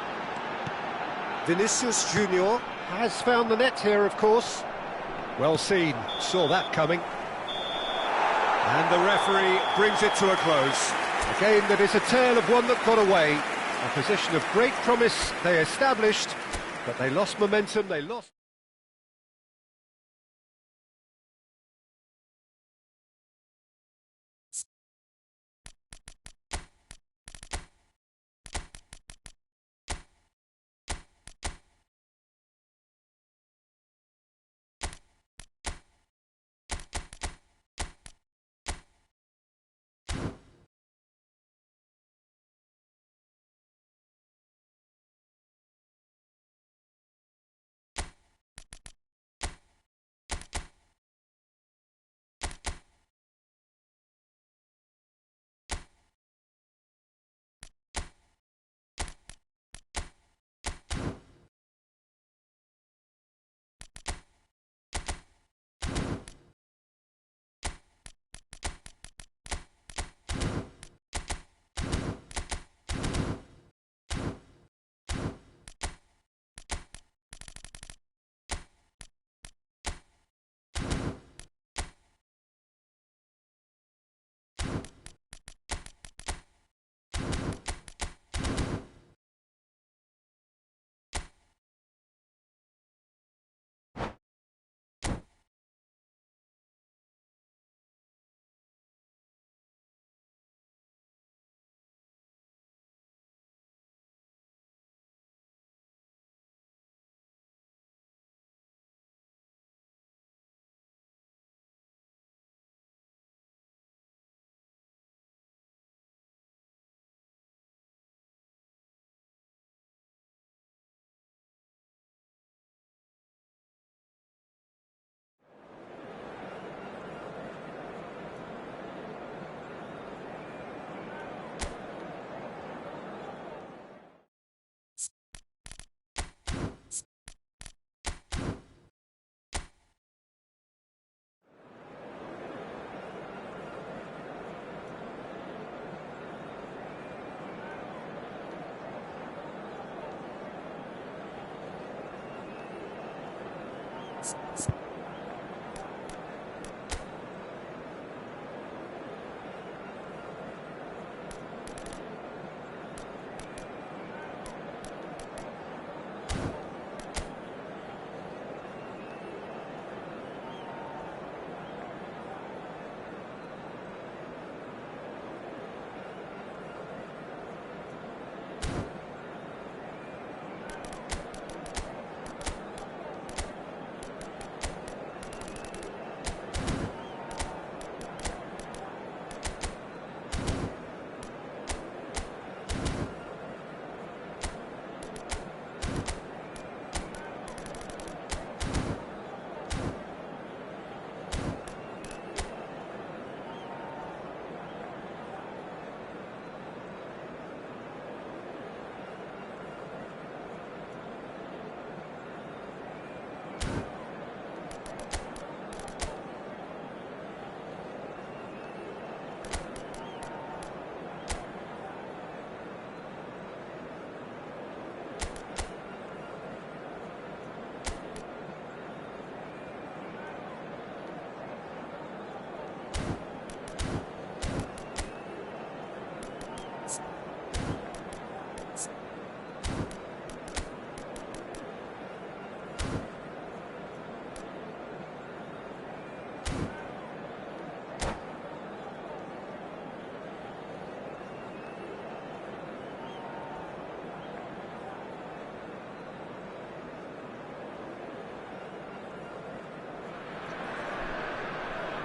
Vinicius Junior has found the net here, of course. Well seen, saw that coming. And the referee brings it to a close. A game that is a tale of one that got away. A position of great promise they established, but they lost momentum, they lost...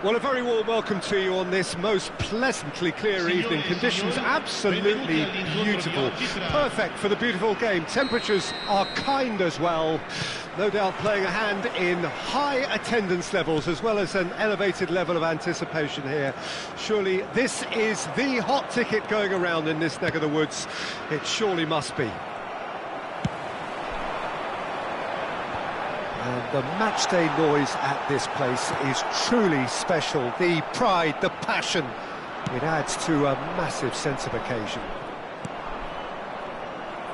Well, a very warm welcome to you on this most pleasantly clear evening. Conditions absolutely beautiful. Perfect for the beautiful game. Temperatures are kind as well. No doubt playing a hand in high attendance levels as well as an elevated level of anticipation here. Surely this is the hot ticket going around in this neck of the woods. It surely must be. And the matchday noise at this place is truly special. The pride, the passion, it adds to a massive sense of occasion.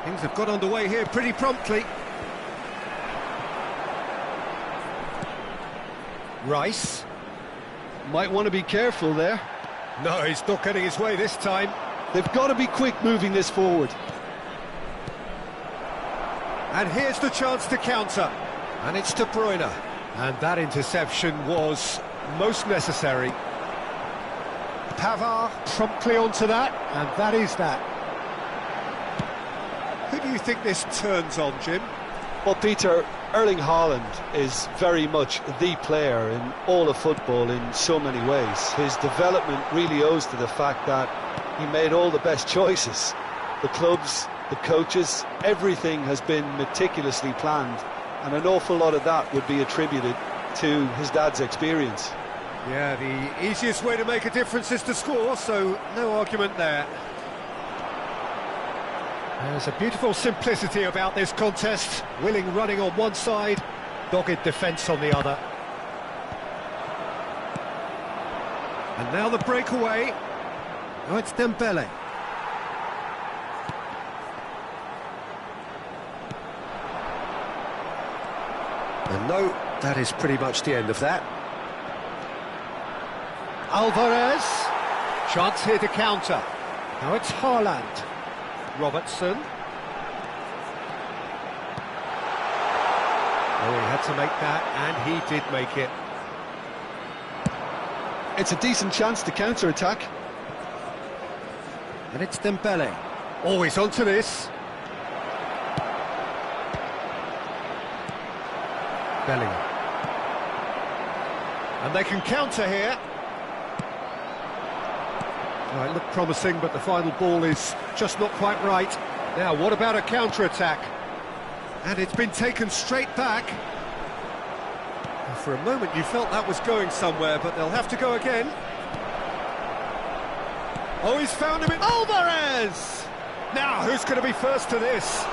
Things have got underway here pretty promptly. Rice. Might want to be careful there. No, he's not getting his way this time. They've got to be quick moving this forward. And here's the chance to counter. And it's De Bruyne. And that interception was most necessary. Pavard promptly onto that, and that is that. Who do you think this turns on, Jim? Well, Peter, Erling Haaland is very much the player in all of football in so many ways. His development really owes to the fact that he made all the best choices. The clubs, the coaches, everything has been meticulously planned. And an awful lot of that would be attributed to his dad's experience. Yeah, the easiest way to make a difference is to score, so no argument there. There's a beautiful simplicity about this contest. Willing running on one side, dogged defence on the other. And now the breakaway. Oh, it's Dembele. And no, that is pretty much the end of that. Alvarez. Chance here to counter. Now it's Haaland. Robertson. Oh, he had to make that, and he did make it. It's a decent chance to counter-attack. And it's Dembele. Always onto this. Bellingham. And they can counter here. Oh, it looked promising, but the final ball is just not quite right. Now, what about a counter-attack? And it's been taken straight back. For a moment, you felt that was going somewhere, but they'll have to go again. Oh, he's found him in Alvarez! Now, who's going to be first to this?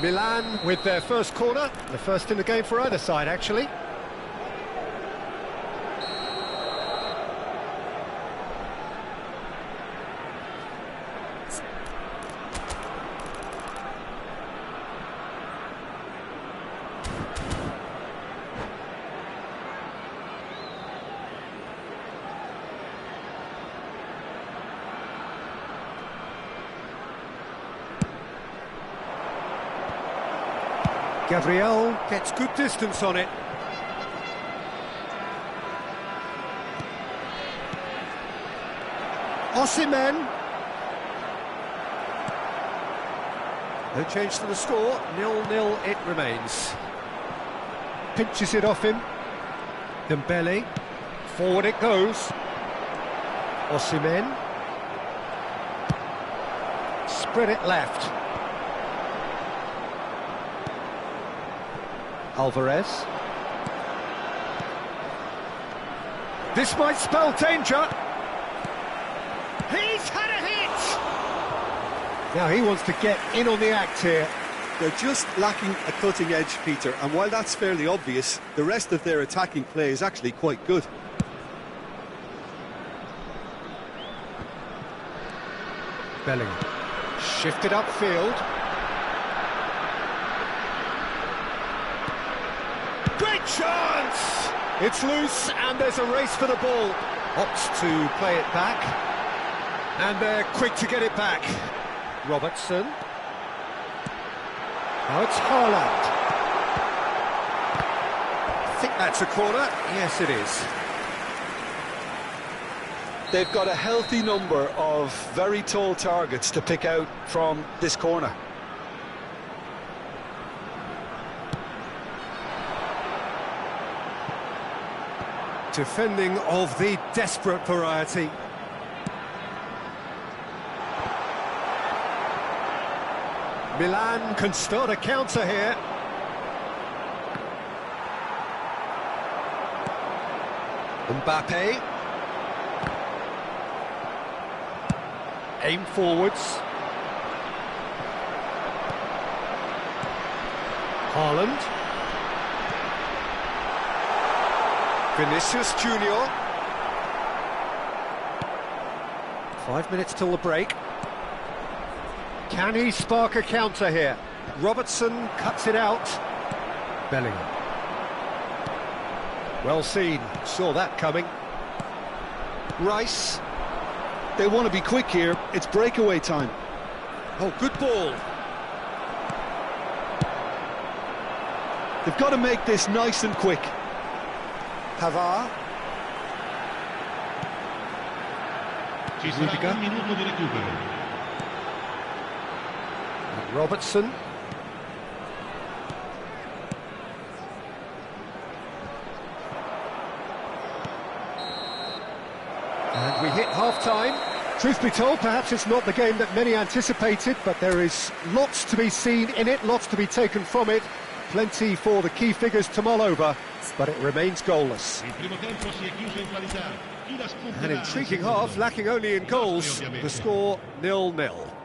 Milan with their first corner, the first in the game for either side, actually. Gabriel gets good distance on it. Osimhen. No change to the score, 0-0 it remains. Pinches it off him. Dembele. Forward it goes. Osimhen. Spread it left. Alvarez. This might spell danger. He's had a hit! Now he wants to get in on the act here. They're just lacking a cutting edge, Peter, and while that's fairly obvious, the rest of their attacking play is actually quite good. Bellingham. Shifted upfield. Great chance! It's loose and there's a race for the ball. Opts to play it back. And they're quick to get it back. Robertson. Now it's Haaland. I think that's a corner. Yes, it is. They've got a healthy number of very tall targets to pick out from this corner. Defending of the desperate variety. Milan can start a counter here. Mbappe. Aim forwards. Haaland. Vinicius Junior. 5 minutes till the break. Can he spark a counter here? Robertson cuts it out. Bellingham. Well seen, saw that coming. Rice. They want to be quick here, it's breakaway time. Oh, good ball. They've got to make this nice and quick. Pavard. Ci sarà Rudiger. un minuto di recupero. Robertson. And we hit half-time. Truth be told, perhaps it's not the game that many anticipated, but there is lots to be seen in it, lots to be taken from it. Plenty for the key figures to mull over, but it remains goalless. Il primo tempo si è chiuso in qualità. Chi la spunterà An nel intriguing secondo? half, lacking only in goals. The score 0-0.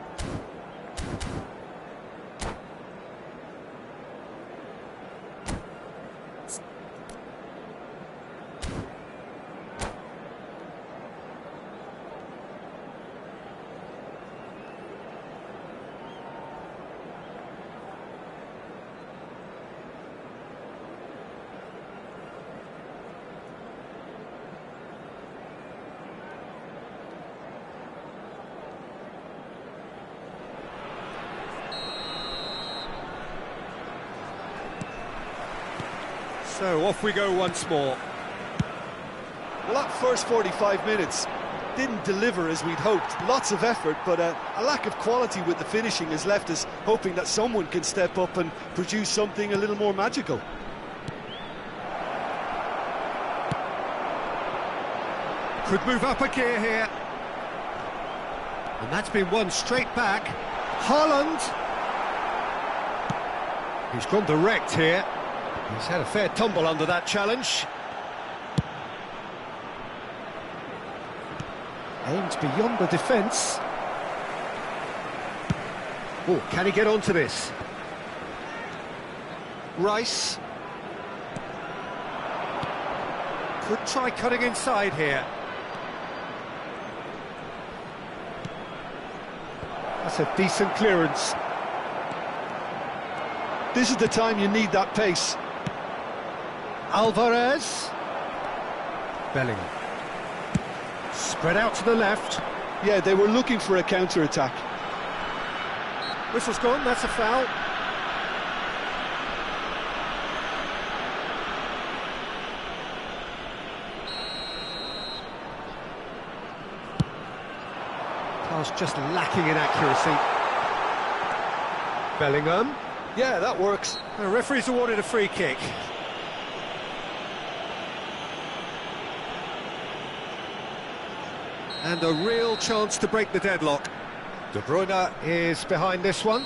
So off we go once more. Well, that first 45 minutes didn't deliver as we'd hoped. Lots of effort, but a lack of quality with the finishing has left us hoping that someone can step up and produce something a little more magical. Could move up a gear here. And that's been won straight back. Haaland. He's gone direct here. He's had a fair tumble under that challenge. Aimed beyond the defence. Oh, can he get onto this? Rice. Could try cutting inside here. That's a decent clearance. This is the time you need that pace. Alvarez. Bellingham. Spread out to the left. Yeah, they were looking for a counter-attack. Whistle's gone, that's a foul. Pass just lacking in accuracy. Bellingham. Yeah, that works. The referee's awarded a free kick. And a real chance to break the deadlock. De Bruyne is behind this one.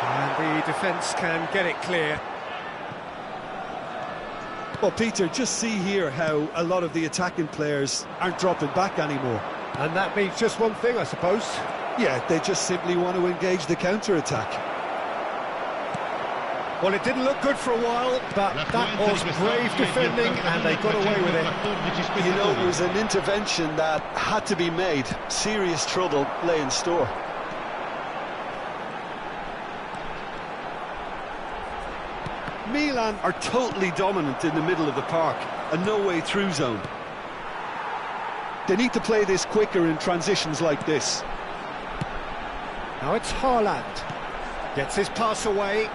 And the defence can get it clear. Well, Peter, just see here how a lot of the attacking players aren't dropping back anymore. And that means just one thing, I suppose. Yeah, they just simply want to engage the counter-attack. Well, it didn't look good for a while, but that was brave defending, and they got away with it. You know, it was an intervention that had to be made. Serious trouble lay in store. Milan are totally dominant in the middle of the park, a no-way through zone. They need to play this quicker in transitions like this. Now it's Haaland. Gets his pass away.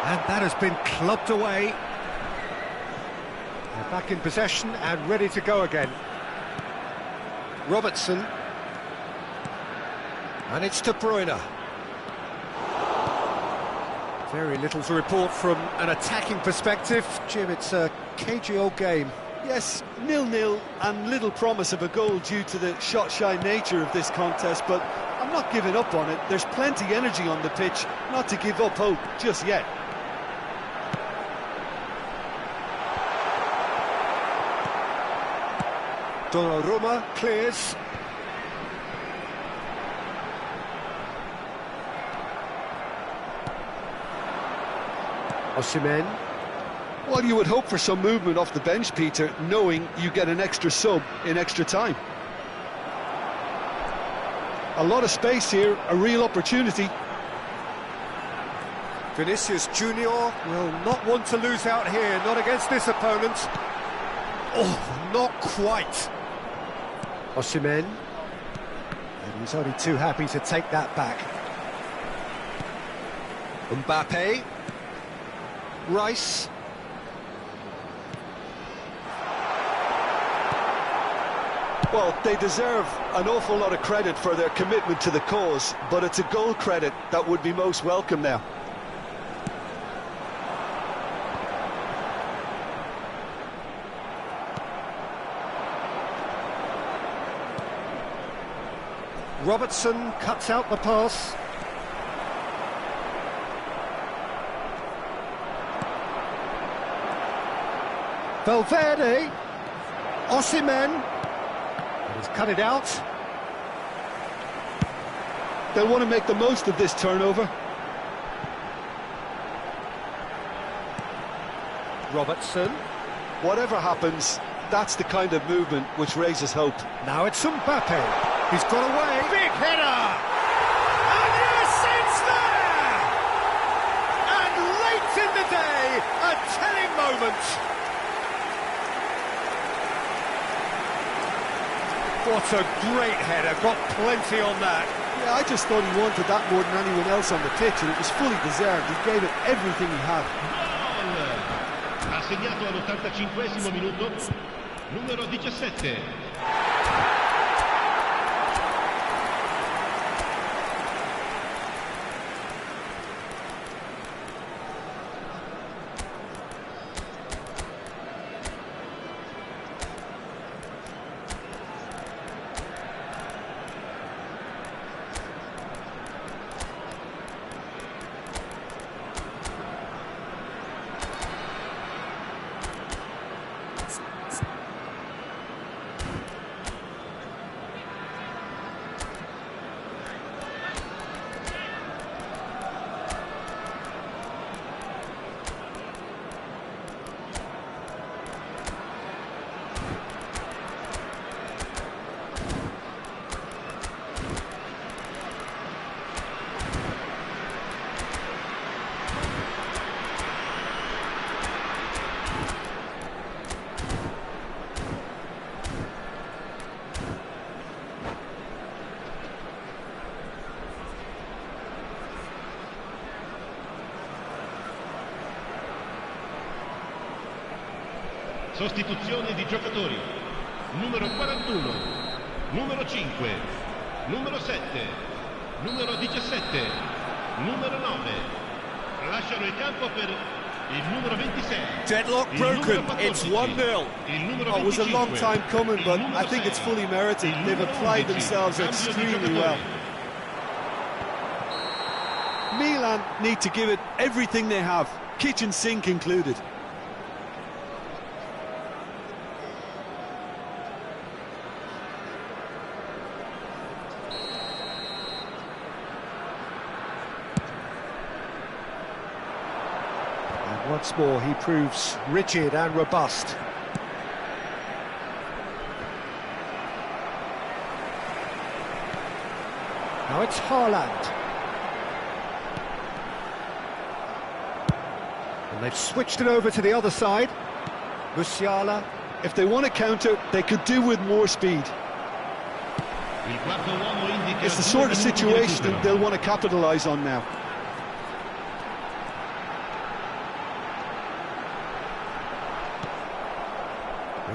And that has been clubbed away. They're back in possession and ready to go again. Robertson. And it's De Bruyne. Very little to report from an attacking perspective. Jim, it's a cagey old game. Yes, 0-0 and little promise of a goal due to the shot-shy nature of this contest, but I'm not giving up on it. There's plenty energy on the pitch, not to give up hope just yet. Donnarumma clears. Osimhen. Well, you would hope for some movement off the bench, Peter, knowing you get an extra sub in extra time. A lot of space here, a real opportunity. Vinicius Junior will not want to lose out here, not against this opponent. Oh, not quite. Osimhen. And he's only too happy to take that back. Mbappe. Rice. Well, they deserve an awful lot of credit for their commitment to the cause, but it's a goal credit that would be most welcome now. Robertson cuts out the pass. Valverde. Osimhen. He's cut it out. They'll want to make the most of this turnover. Robertson. Whatever happens, that's the kind of movement which raises hope. Now it's Mbappe. He's got away. Big header! And yes, it's there! And late in the day, a telling moment. What a great header, got plenty on that. Yeah, I just thought he wanted that more than anyone else on the pitch, and it was fully deserved. He gave it everything he had. Gol! Ha segnato all'85esimo minuto, numero 17. Sostituzione di giocatori. Numero 41, numero 5, numero 7, numero 17, numero 9. Lasciano il campo per il numero 26. Deadlock broken, it's 1-0. Oh, it was a long time coming, but I think it's fully merited. They've applied themselves extremely well. Milan need to give it everything they have, kitchen sink included. Once more, he proves rigid and robust. Now it's Haaland. And they've switched it over to the other side. Musiala. If they want to counter, they could do with more speed. Il quarto uomo indica It's the 2 sort of minuti di situation recupero. they'll want to capitalise on now.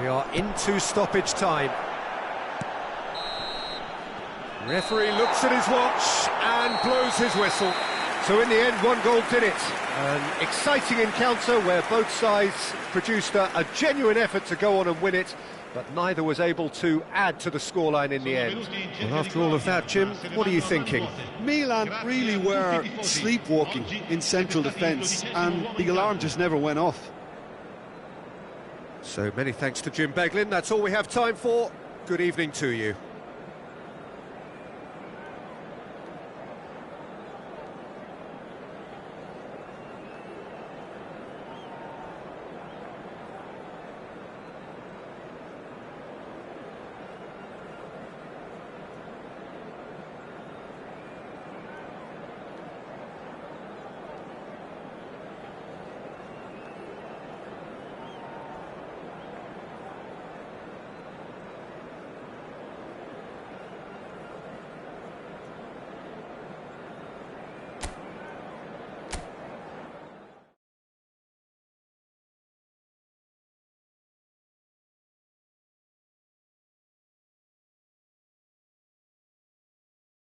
We are into stoppage time. Referee looks at his watch and blows his whistle. So in the end, 1 goal did it. An exciting encounter where both sides produced a genuine effort to go on and win it, but neither was able to add to the scoreline in the end. Well, after all of that, Jim, what are you thinking? Milan really were sleepwalking in central defence, and the alarm just never went off. So many thanks to Jim Beglin. That's all we have time for. Good evening to you.